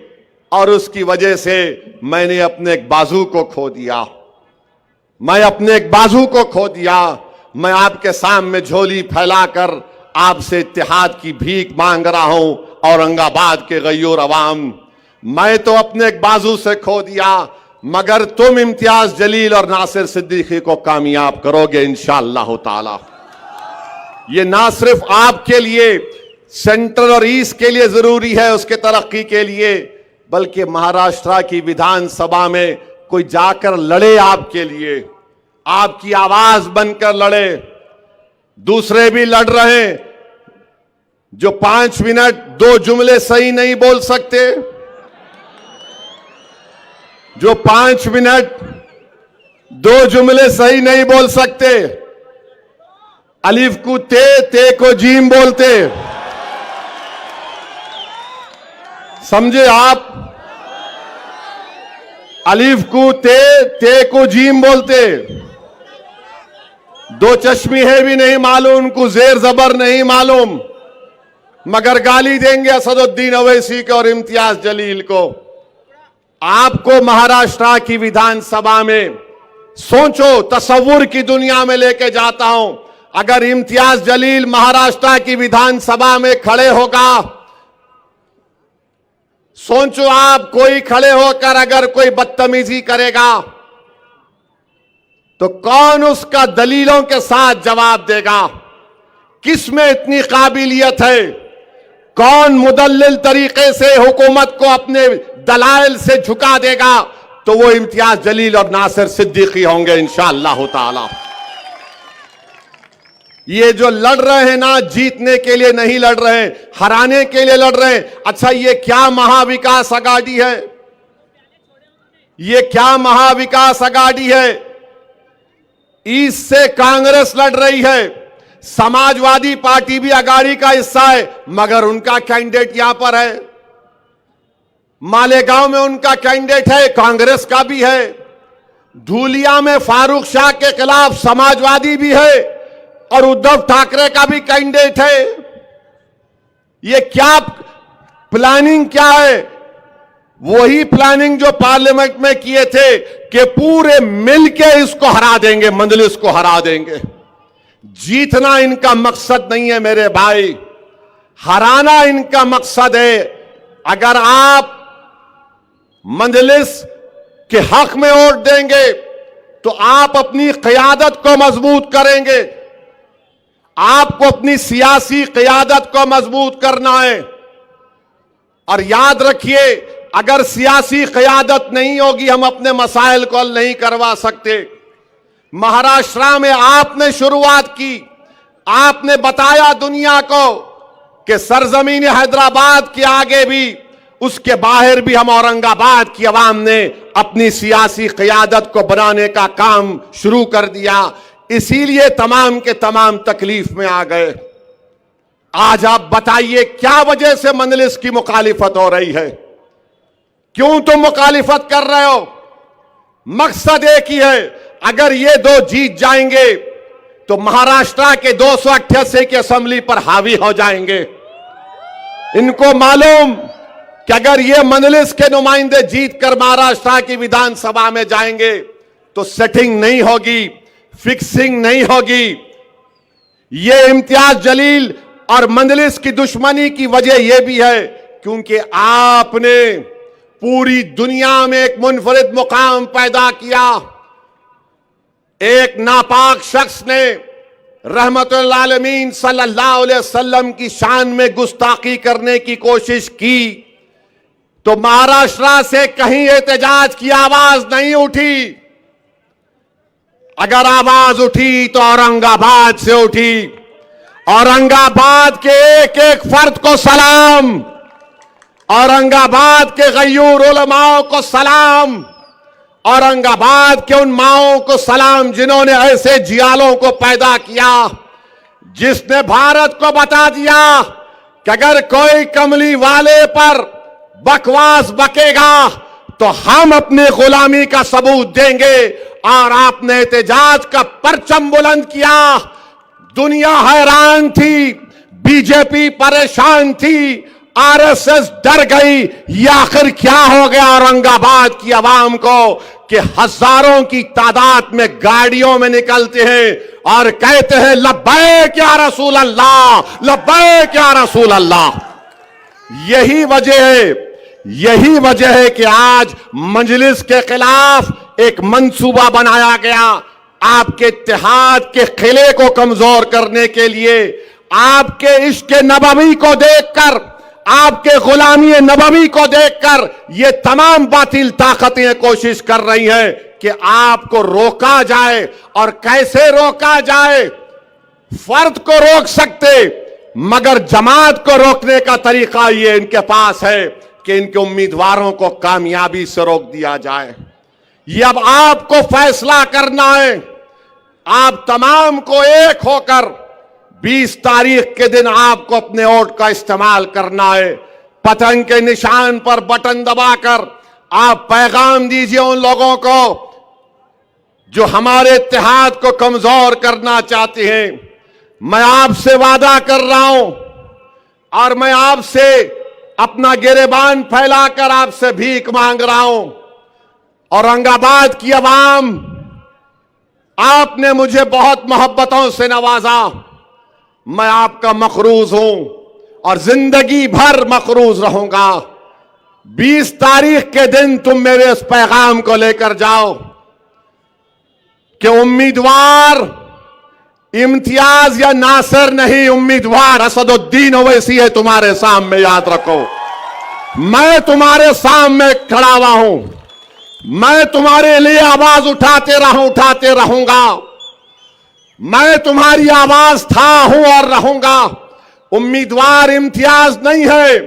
Speaker 5: और उसकी वजह से मैंने अपने एक बाजू को खो दिया। मैं अपने एक बाजू को खो दिया। मैं आपके सामने झोली फैलाकर आपसे इत्तेहाद की भीख मांग रहा हूं, औरंगाबाद के गयूर अवाम। मैं तो अपने एक बाजू से खो दिया, मगर तुम इम्तियाज जलील और नासिर सिद्दीकी को कामयाब करोगे इंशाअल्लाह ताला। ये ना सिर्फ आपके लिए, सेंट्रल और ईस्ट के लिए जरूरी है, उसके तरक्की के लिए, बल्कि महाराष्ट्र की विधानसभा में कोई जाकर लड़े आपके लिए, आपकी आवाज बनकर लड़े। दूसरे भी लड़ रहे हैं जो 5 मिनट 2 जुमले सही नहीं बोल सकते, जो 5 मिनट 2 जुमले सही नहीं बोल सकते, अलिफ को ते को जीम बोलते, समझे आप। अलिफ को ते को जीम बोलते, 2 चश्मी है भी नहीं मालूम, उनको जेर जबर नहीं मालूम, मगर गाली देंगे असदुद्दीन ओवैसी को और इम्तियाज जलील को। आपको महाराष्ट्र की विधानसभा में सोचो, तसव्वुर की दुनिया में लेके जाता हूं। अगर इम्तियाज जलील महाराष्ट्र की विधानसभा में खड़े होगा, सोचो आप, कोई खड़े होकर अगर कोई बदतमीजी करेगा तो कौन उसका दलीलों के साथ जवाब देगा। किस में इतनी काबिलियत है, कौन मुदल्लिल तरीके से हुकूमत को अपने दलाइल से झुका देगा, तो वो इम्तियाज जलील और नासिर सिद्दीकी होंगे इंशाअल्लाह ताला। ये जो लड़ रहे हैं ना, जीतने के लिए नहीं लड़ रहे, हराने के लिए लड़ रहे हैं। अच्छा, ये क्या महाविकास अघाड़ी है? ये क्या महाविकास अघाड़ी है? ईस्ट से कांग्रेस लड़ रही है, समाजवादी पार्टी भी अघाड़ी का हिस्सा है, मगर उनका कैंडिडेट यहां पर है। मालेगांव में उनका कैंडिडेट है, कांग्रेस का भी है। धूलिया में फारूक शाह के खिलाफ समाजवादी भी है और उद्धव ठाकरे का भी कैंडिडेट है। ये क्या प्लानिंग क्या है? वही प्लानिंग जो पार्लियामेंट में किए थे कि पूरे मिलके इसको हरा देंगे, मजलिस को हरा देंगे। जीतना इनका मकसद नहीं है मेरे भाई, हराना इनका मकसद है। अगर आप मजलिस के हक में वोट देंगे तो आप अपनी क़यादत को मजबूत करेंगे, आपको अपनी सियासी क़यादत को मजबूत करना है। और याद रखिए, अगर सियासी क़यादत नहीं होगी, हम अपने मसाइल को हल नहीं करवा सकते। महाराष्ट्र में आपने शुरुआत की, आपने बताया दुनिया को कि सरजमीन हैदराबाद के आगे भी, उसके बाहर भी हम औरंगाबाद की आवाम ने अपनी सियासी क़यादत को बनाने का काम शुरू कर दिया। इसीलिए तमाम के तमाम तकलीफ में आ गए। आज आप बताइए क्या वजह से मजलिस की मुखालिफत हो रही है? क्यों तुम मुखालिफत कर रहे हो? मकसद एक ही है, अगर ये दो जीत जाएंगे तो महाराष्ट्र के 288 की असेंबली पर हावी हो जाएंगे। इनको मालूम कि अगर ये मजलिस के नुमाइंदे जीत कर महाराष्ट्र की विधानसभा में जाएंगे तो सेटिंग नहीं होगी, फिक्सिंग नहीं होगी। ये इम्तियाज जलील और मजलिस की दुश्मनी की वजह यह भी है क्योंकि आपने पूरी दुनिया में एक मुनफरिद मुकाम पैदा किया। एक नापाक शख्स ने रहमतुल आलमीन सल्लल्लाहु अलैहि वसल्लम की शान में गुस्ताखी करने की कोशिश की तो महाराष्ट्र से कहीं एहतजाज की आवाज नहीं उठी। अगर आवाज उठी तो औरंगाबाद से उठी। औरंगाबाद के एक एक फर्द को सलाम, औरंगाबाद के गयूर उलमाओं को सलाम, औरंगाबाद के उन माओं को सलाम जिन्होंने ऐसे जियालों को पैदा किया, जिसने भारत को बता दिया कि अगर कोई कमली वाले पर बकवास बकेगा तो हम अपनी गुलामी का सबूत देंगे। और आपने एहतजाज का परचम बुलंद किया। दुनिया हैरान थी, बीजेपी परेशान थी, आरएसएस डर गई। ये आखिर क्या हो गया औरंगाबाद की आवाम को कि हजारों की तादाद में गाड़ियों में निकलते हैं और कहते हैं लब्बैक या रसूल अल्लाह, लब्बैक या रसूल अल्लाह। यही वजह है कि आज मजलिस के खिलाफ एक मंसूबा बनाया गया आपके इत्तेहाद के किले को कमजोर करने के लिए। आपके इश्क नबवी को देखकर, आपके गुलामी नबवी को देखकर ये तमाम बातिल ताकतें कोशिश कर रही हैं कि आपको रोका जाए। और कैसे रोका जाए? फर्द को रोक सकते, मगर जमात को रोकने का तरीका ये इनके पास है कि इनके उम्मीदवारों को कामयाबी से रोक दिया जाए। ये अब आपको फैसला करना है। आप तमाम को एक होकर 20 तारीख के दिन आपको अपने वोट का इस्तेमाल करना है। पतंग के निशान पर बटन दबाकर आप पैगाम दीजिए उन लोगों को जो हमारे इत्तेहाद को कमजोर करना चाहते हैं। मैं आपसे वादा कर रहा हूं और मैं आपसे अपना गिरेबान फैलाकर आपसे भीख मांग रहा हूं। औरंगाबाद की आवाम, आपने मुझे बहुत मोहब्बतों से नवाजा। मैं आपका मखरूज हूं और जिंदगी भर मखरूज रहूंगा। 20 तारीख के दिन तुम मेरे इस पैगाम को लेकर जाओ कि उम्मीदवार इम्तियाज या नासिर नहीं, उम्मीदवार असदुद्दीन ओवैसी है तुम्हारे सामने, याद रखो। मैं तुम्हारे सामने खड़ा हुआ हूं, मैं तुम्हारे लिए आवाज उठाते रहूंगा। मैं तुम्हारी आवाज था, हूं और रहूंगा। उम्मीदवार इम्तियाज नहीं है,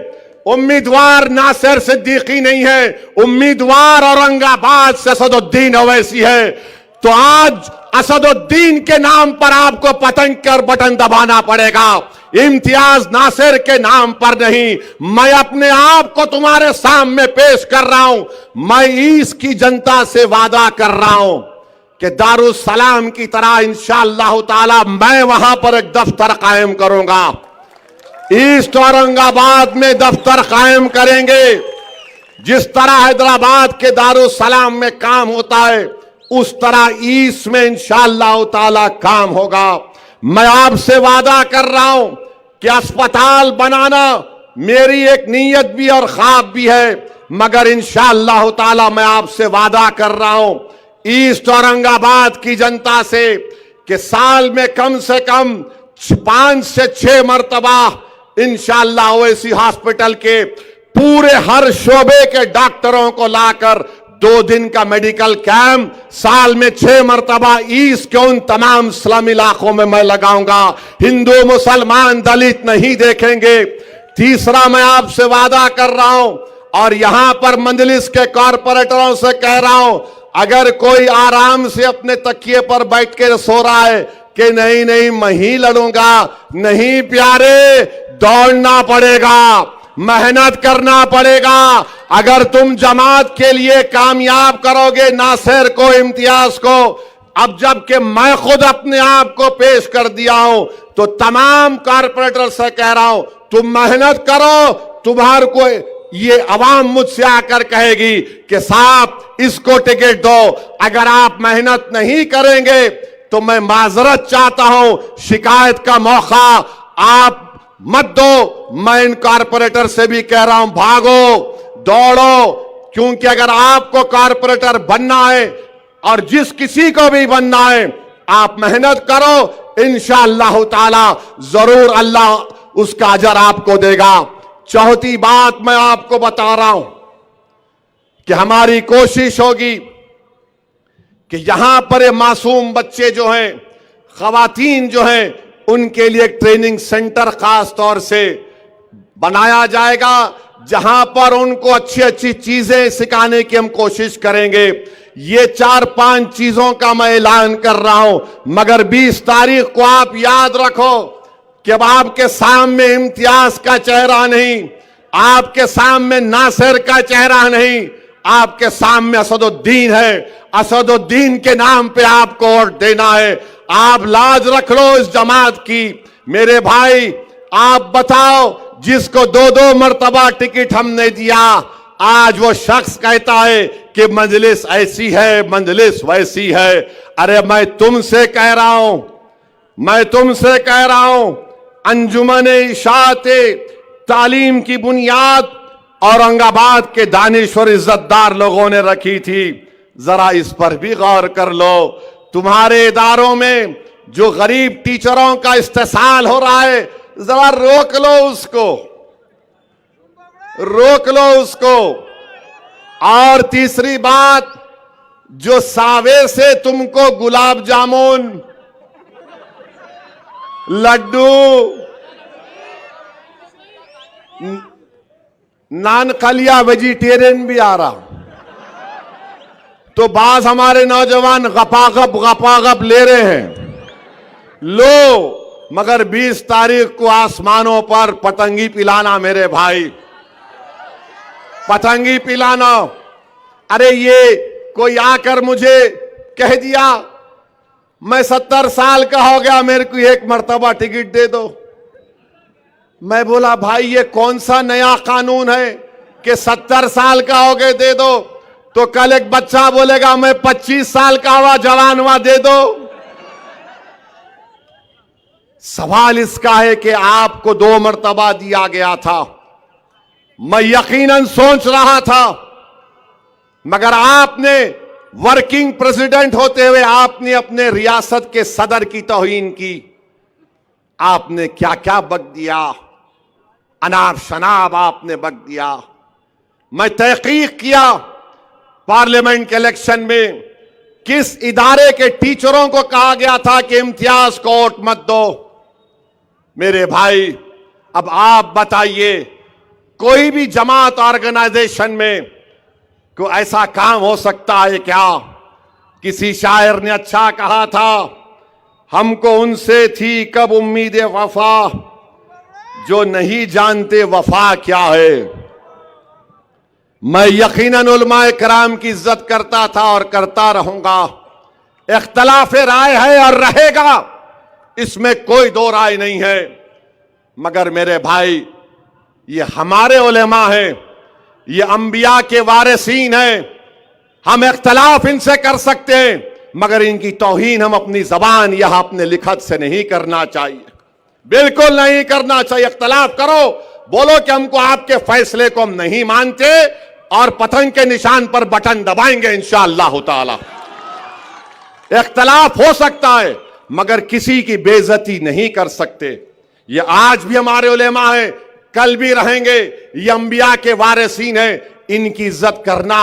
Speaker 5: उम्मीदवार नासिर सिद्दीकी नहीं है, उम्मीदवार औरंगाबाद से असदुद्दीन ओवैसी है। तो आज असदुद्दीन के नाम पर आपको पतंग कर बटन दबाना पड़ेगा, इम्तियाज नासिर के नाम पर नहीं। मैं अपने आप को तुम्हारे सामने पेश कर रहा हूं। मैं ईस्ट की जनता से वादा कर रहा हूं कि दारुस्सलाम की तरह इंशाअल्लाह ताला मैं वहां पर एक दफ्तर कायम करूंगा। ईस्ट औरंगाबाद में दफ्तर कायम करेंगे। जिस तरह हैदराबाद के दारुस्सलाम में काम होता है, उस तरह ईस्ट में इंशाअल्लाह ताला काम होगा। मैं आपसे वादा कर रहा हूं कि अस्पताल बनाना मेरी एक नीयत भी और ख्वाब भी है, मगर इंशाअल्लाह ताला मैं आपसे वादा कर रहा हूं ईस्ट औरंगाबाद की जनता से कि साल में कम से कम 5 से 6 मरतबा इंशाअल्लाह ओवैसी हॉस्पिटल के पूरे हर शोबे के डॉक्टरों को लाकर 2 दिन का मेडिकल कैंप साल में 6 मरतबा ईस्ट के उन तमाम स्लम इलाकों में मैं लगाऊंगा। हिंदू मुसलमान दलित नहीं देखेंगे। तीसरा, मैं आपसे वादा कर रहा हूं और यहां पर मंजलिस के कॉरपोरेटरों से कह रहा हूं, अगर कोई आराम से अपने तकिए पर बैठ के सो रहा है कि नहीं मैं ही लड़ूंगा, नहीं प्यारे, दौड़ना पड़ेगा, मेहनत करना पड़ेगा। अगर तुम जमात के लिए कामयाब करोगे नासिर को, इम्तियाज को, अब जबकि मैं खुद अपने आप को पेश कर दिया हूं, तो तमाम कारपोरेटर से कह रहा हूं, तुम मेहनत करो। तुम्हारे को ये अवाम मुझसे आकर कहेगी कि साहब इसको टिकट दो। अगर आप मेहनत नहीं करेंगे तो मैं माजरत चाहता हूं, शिकायत का मौका आप मत दो। मैं इन कारपोरेटर से भी कह रहा हूं, भागो, दौड़ो, क्योंकि अगर आपको कारपोरेटर बनना है और जिस किसी को भी बनना है, आप मेहनत करो, इंशाअल्लाह ताला जरूर अल्लाह उसका अजर आपको देगा। चौथी बात मैं आपको बता रहा हूं कि हमारी कोशिश होगी कि यहां पर ये मासूम बच्चे जो हैं, खवातीन जो हैं, उनके लिए एक ट्रेनिंग सेंटर खास तौर से बनाया जाएगा, जहां पर उनको अच्छी अच्छी चीजें सिखाने की हम कोशिश करेंगे। ये 4-5 चीजों का मैं ऐलान कर रहा हूं, मगर 20 तारीख को आप याद रखो कि अब आपके सामने इम्तियाज का चेहरा नहीं, आपके सामने नासिर का चेहरा नहीं, आपके सामने असदुद्दीन है। असदुद्दीन के नाम पे आपको वोट देना है। आप लाज रख लो इस जमात की। मेरे भाई, आप बताओ, जिसको 2-2 मरतबा टिकट हमने दिया, आज वो शख्स कहता है कि मजलिस ऐसी है, मजलिस वैसी है। अरे मैं तुमसे कह रहा हूं, अंजुमन इशाअत तालीम की बुनियाद औरंगाबाद के दानिश्वर इज्जतदार लोगों ने रखी थी। जरा इस पर भी गौर कर लो। तुम्हारे इदारों में जो गरीब टीचरों का इस्तेसाल हो रहा है, जरा रोक लो उसको। और तीसरी बात, जो सावे से तुमको गुलाब जामुन, लड्डू, नान खलिया वेजिटेरियन भी आ रहा, तो बाज हमारे नौजवान गपागप ले रहे हैं। लो, मगर 20 तारीख को आसमानों पर पतंगी पिलाना मेरे भाई, पतंगी पिलाना। अरे ये कोई आकर मुझे कह दिया मैं 70 साल का हो गया, मेरे को 1 मरतबा टिकट दे दो। मैं बोला भाई ये कौन सा नया कानून है कि 70 साल का हो गए दे दो? तो कल एक बच्चा बोलेगा मैं 25 साल का हुआ, जवान हुआ, दे दो। सवाल इसका है कि आपको 2 मरतबा दिया गया था। मैं यकीनन सोच रहा था, मगर आपने वर्किंग प्रेसिडेंट होते हुए आपने अपने रियासत के सदर की तौहीन की। आपने क्या क्या बक दिया, अनाब शनाब आपने बक दिया। मैं तहकीक किया पार्लियामेंट के इलेक्शन में किस इदारे के टीचरों को कहा गया था कि इम्तियाज को वोट मत दो। मेरे भाई, अब आप बताइए, कोई भी जमात ऑर्गेनाइजेशन में को ऐसा काम हो सकता है क्या? किसी शायर ने अच्छा कहा था, हमको उनसे थी कब उम्मीद वफा, जो नहीं जानते वफा क्या है। मैं यकीनन उलमाए कराम की इज्जत करता था और करता रहूंगा। इख्तलाफ राय है और रहेगा, इसमें कोई दो राय नहीं है। मगर मेरे भाई, ये हमारे उलेमा हैं, ये अंबिया के वारिसीन हैं। हम इख्तलाफ इनसे कर सकते हैं, मगर इनकी तौहीन हम अपनी जबान या अपने लिखत से नहीं करना चाहिए, बिल्कुल नहीं करना चाहिए। इख्तलाफ करो, बोलो कि हमको आपके फैसले को हम नहीं मानते और पतंग के निशान पर बटन दबाएंगे इंशाअल्लाह ताला। इख्तलाफ हो सकता है, मगर किसी की बेइज्जती नहीं कर सकते। ये आज भी हमारे उलेमा हैं, कल भी रहेंगे। ये अंबिया के वारिसीन हैं, इनकी इज्जत करना।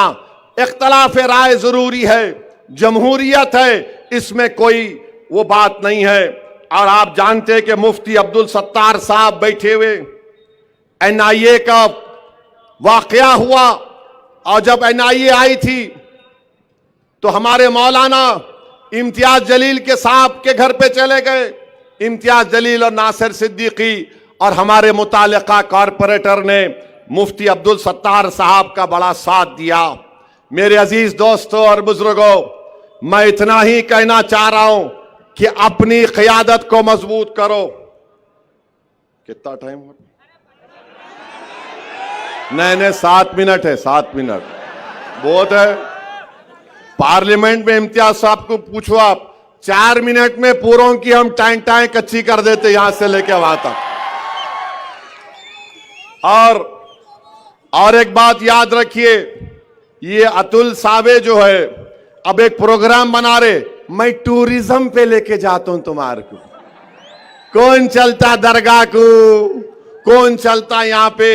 Speaker 5: इख्तलाफ राय जरूरी है, जमहूरियत है, इसमें कोई वो बात नहीं है। और आप जानते हैं कि मुफ्ती अब्दुल सत्तार साहब बैठे हुए, NIA का वाकया हुआ, और जब NIA आई थी तो हमारे मौलाना इम्तियाज जलील के साहब के घर पे चले गए। इम्तियाज जलील और नासिर सिद्दीकी और हमारे मुतालिका कॉरपोरेटर ने मुफ्ती अब्दुल सत्तार साहब का बड़ा साथ दिया। मेरे अजीज दोस्तों और बुजुर्गों, मैं इतना ही कहना चाह रहा हूं कि अपनी क़ियादत को मजबूत करो। कितना टाइम हो? नहीं, 7 मिनट है, 7 मिनट बहुत है। पार्लियामेंट में इम्तियाज साहब को पूछो आप, 4 मिनट में पूरों की हम टाइम कच्ची कर देते यहां से लेके वहां तक। और एक बात याद रखिए, ये अतुल सावे जो है अब एक प्रोग्राम बना रहे, मैं टूरिज्म पे लेके जाता हूं तुम्हारे को। कौन चलता दरगाह को, कौन चलता यहां पे,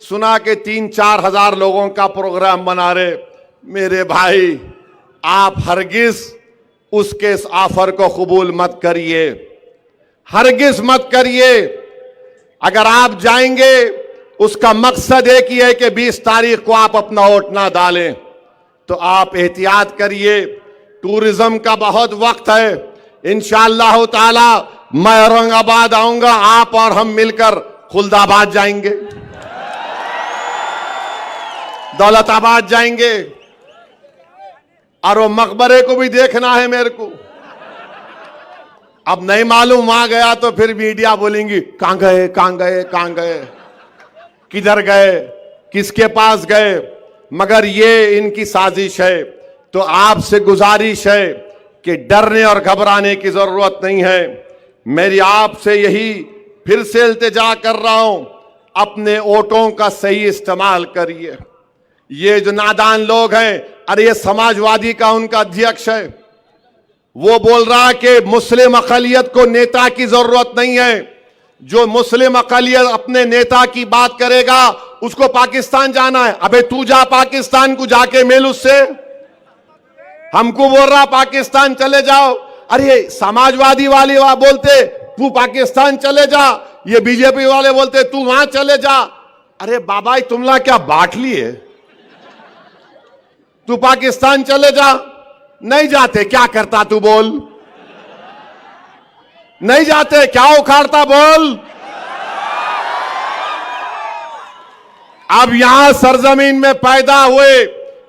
Speaker 5: सुना के 3-4 हजार लोगों का प्रोग्राम बना रहे। मेरे भाई, आप हरगिज उसके इस ऑफर को कबूल मत करिए, हरगिज मत करिए। अगर आप जाएंगे, उसका मकसद एक ही है कि 20 तारीख को आप अपना वोट ना डालें, तो आप एहतियात करिए। टूरिज्म का बहुत वक्त है। इंशाअल्लाह ताला मैं औरंगाबाद आऊंगा, आप और हम मिलकर खुलदाबाद जाएंगे, दौलताबाद जाएंगे, और वो मकबरे को भी देखना है मेरे को। अब नहीं मालूम, वहां गया तो फिर मीडिया बोलेंगी कहां गए, कहां गए, कहां गए, किधर गए, किसके पास गए। मगर ये इनकी साजिश है। तो आपसे गुजारिश है कि डरने और घबराने की जरूरत नहीं है। मेरी आपसे यही फिर से इल्तिजा कर रहा हूं, अपने वोटों का सही इस्तेमाल करिए। ये जो नादान लोग हैं, अरे ये समाजवादी का उनका अध्यक्ष है, वो बोल रहा कि मुस्लिम अक़लियत को नेता की जरूरत नहीं है। जो मुस्लिम अक़लियत अपने नेता की बात करेगा, उसको पाकिस्तान जाना है। अबे तू जा पाकिस्तान को, जाके मिल उससे। हमको बोल रहा पाकिस्तान चले जाओ। अरे समाजवादी वाले बोलते तू पाकिस्तान चले जा, ये बीजेपी वाले बोलते तू वहां चले जा। अरे बाबा, तुमला क्या बांट लिए? तू पाकिस्तान चले जा। नहीं जाते, क्या करता तू बोल? नहीं जाते, क्या उखाड़ता बोल? अब यहां सरजमीन में पैदा हुए,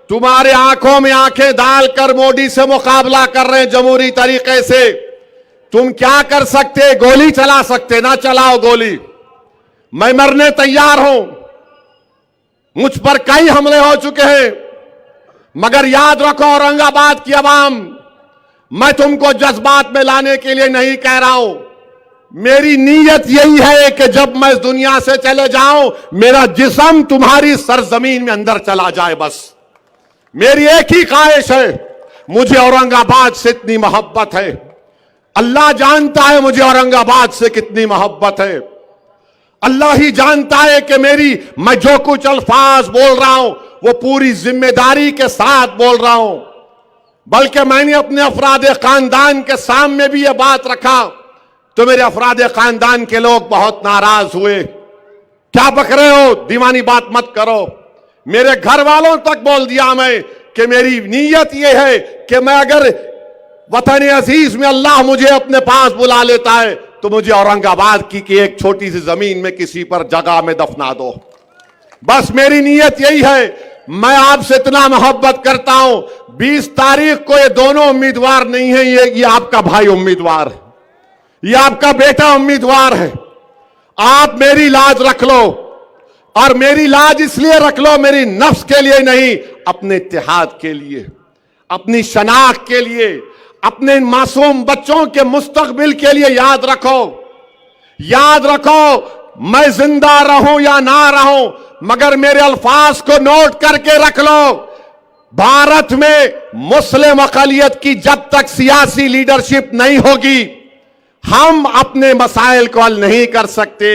Speaker 5: तुम्हारे आंखों में आंखें डालकर मोदी से मुकाबला कर रहे हैं जमहूरी तरीके से। तुम क्या कर सकते? गोली चला सकते, ना चलाओ गोली। मैं मरने तैयार हूं, मुझ पर कई हमले हो चुके हैं, मगर याद रखो औरंगाबाद की आवाम, मैं तुमको जज्बात में लाने के लिए नहीं कह रहा हूं। मेरी नीयत यही है कि जब मैं इस दुनिया से चले जाऊं, मेरा जिस्म तुम्हारी सरजमीन में अंदर चला जाए। बस मेरी एक ही ख्वाहिश है। मुझे औरंगाबाद से इतनी मोहब्बत है। अल्लाह जानता है मुझे औरंगाबाद से कितनी मोहब्बत है। अल्लाह ही जानता है कि मैं जो कुछ अल्फाज बोल रहा हूं वो पूरी जिम्मेदारी के साथ बोल रहा हूं। बल्कि मैंने अपने अफराद खानदान के सामने भी यह बात रखा तो मेरे अफराद खानदान के लोग बहुत नाराज हुए। क्या बक रहे हो, दीवानी बात मत करो। मेरे घर वालों तक बोल दिया मैं कि मेरी नीयत यह है कि मैं अगर वतन अजीज में अल्लाह मुझे अपने पास बुला लेता है तो मुझे औरंगाबाद की एक छोटी सी जमीन में किसी पर जगह में दफना दो। बस मेरी नीयत यही है। मैं आपसे इतना मोहब्बत करता हूं। 20 तारीख को ये दोनों उम्मीदवार नहीं है, ये आपका भाई उम्मीदवार है, ये आपका बेटा उम्मीदवार है। आप मेरी लाज रख लो, और मेरी लाज इसलिए रख लो, मेरी नफ्स के लिए नहीं, अपने इत्तेहाद के लिए, अपनी शनाख्त के लिए, अपने इन मासूम बच्चों के मुस्तकबिल के लिए। याद रखो, याद रखो, मैं जिंदा रहूं या ना रहूं, मगर मेरे अल्फाज को नोट करके रख लो। भारत में मुस्लिम अक़लियत की जब तक सियासी लीडरशिप नहीं होगी, हम अपने मसाइल को हल नहीं कर सकते।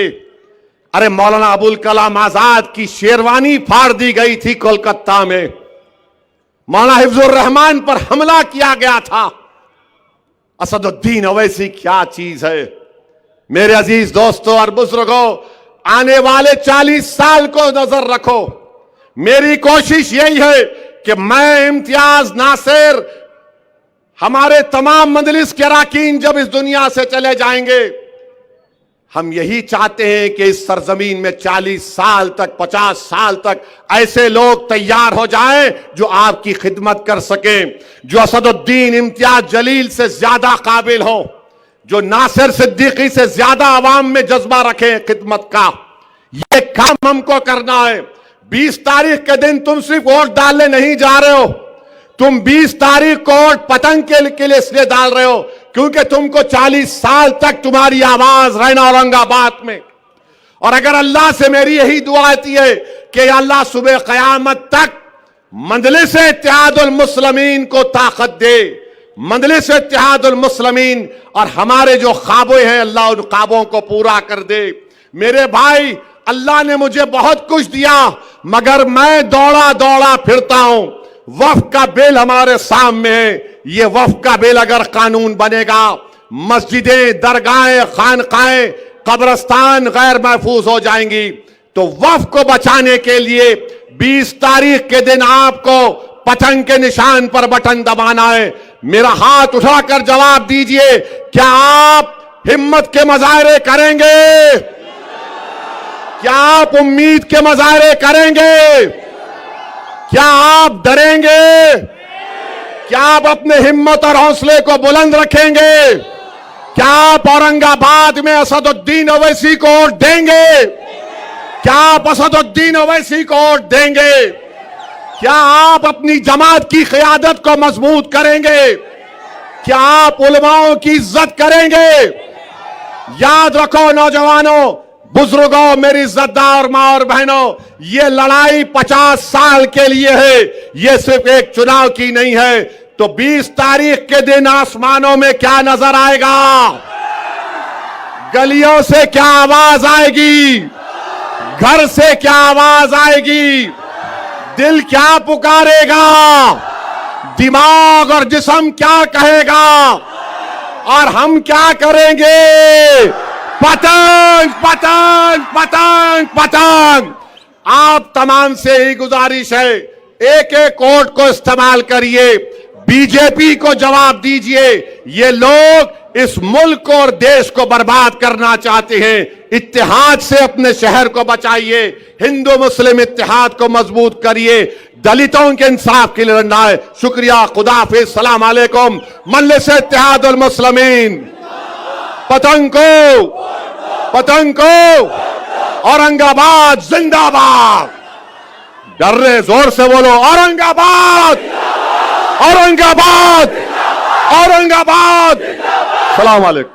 Speaker 5: अरे मौलाना अबुल कलाम आजाद की शेरवानी फाड़ दी गई थी कोलकाता में, मौलाना हिफ्जुर रहमान पर हमला किया गया था। असदुद्दीन ओवैसी क्या चीज है। मेरे अजीज दोस्तों और बुजुर्गों, आने वाले 40 साल को नजर रखो। मेरी कोशिश यही है कि मैं, इम्तियाज नासिर, हमारे तमाम मजलिस के अरकान जब इस दुनिया से चले जाएंगे, हम यही चाहते हैं कि इस सरजमीन में 40 साल तक, 50 साल तक ऐसे लोग तैयार हो जाएं जो आपकी खिदमत कर सकें, जो असदुद्दीन इम्तियाज जलील से ज्यादा काबिल हो, जो नासिर सिद्दीकी से ज्यादा आवाम में जज्बा रखें खिदमत का। यह काम हमको करना है। 20 तारीख के दिन तुम सिर्फ वोट डालने नहीं जा रहे हो, तुम 20 तारीख को वोट पतंग के लिए इसलिए डाल रहे हो क्योंकि तुमको 40 साल तक तुम्हारी आवाज रहना औरंगाबाद में। और अगर अल्लाह से मेरी यही दुआ आती है कि अल्लाह सुबह क़यामत तक मजलिस इत्तेहादुल मुस्लिमीन को ताकत दे, मजलिस इत्तेहादुल मुस्लिमीन और हमारे जो ख्वाबें हैं अल्लाह उन ख्वाबों को पूरा कर दे। मेरे भाई, अल्लाह ने मुझे बहुत कुछ दिया, मगर मैं दौड़ा दौड़ा फिरता हूं। वक्फ का बिल हमारे सामने है। ये वक्फ का बिल अगर कानून बनेगा, मस्जिदें, दरगाहें, खानकाहें, कब्रस्तान गैर महफूज हो जाएंगी। तो वक्फ को बचाने के लिए 20 तारीख के दिन आपको पतंग के निशान पर बटन दबाना है। मेरा हाथ उठाकर जवाब दीजिए, क्या आप हिम्मत के मुजाहरे करेंगे? क्या आप उम्मीद के मुजाहरे करेंगे? क्या आप डरेंगे? क्या आप अपने हिम्मत और हौसले को बुलंद रखेंगे? क्या आप औरंगाबाद में असदुद्दीन ओवैसी को वोट देंगे? क्या आप असदुद्दीन ओवैसी को वोट देंगे? क्या आप अपनी जमात की क़यादत को मजबूत करेंगे? क्या आप उलमाओं की इज्जत करेंगे? याद रखो नौजवानों, बुजुर्गों, मेरी इज्जतदार मां और बहनों, ये लड़ाई 50 साल के लिए है, ये सिर्फ एक चुनाव की नहीं है। तो 20 तारीख के दिन आसमानों में क्या नजर आएगा? गलियों से क्या आवाज आएगी? घर से क्या आवाज आएगी? दिल क्या पुकारेगा? दिमाग और जिस्म क्या कहेगा? और हम क्या करेंगे? पतंग पतंग पतंग पतंग। आप तमाम से ही गुजारिश है, एक एक वोट को इस्तेमाल करिए, बीजेपी को जवाब दीजिए। ये लोग इस मुल्क और देश को बर्बाद करना चाहते हैं। इत्तेहाद से अपने शहर को बचाइए, हिंदू मुस्लिम इत्तेहाद को मजबूत करिए, दलितों के इंसाफ के लिए लड़ना है। शुक्रिया, खुदा हाफिज, सलाम अलैकुम। मजलिस इत्तेहादुल मुस्लिमीन, पतंग को औरंगाबाद जिंदाबाद। डर रहे, जोर से बोलो, औरंगाबाद औरंगाबाद औरंगाबाद। सलाम अलैकुम।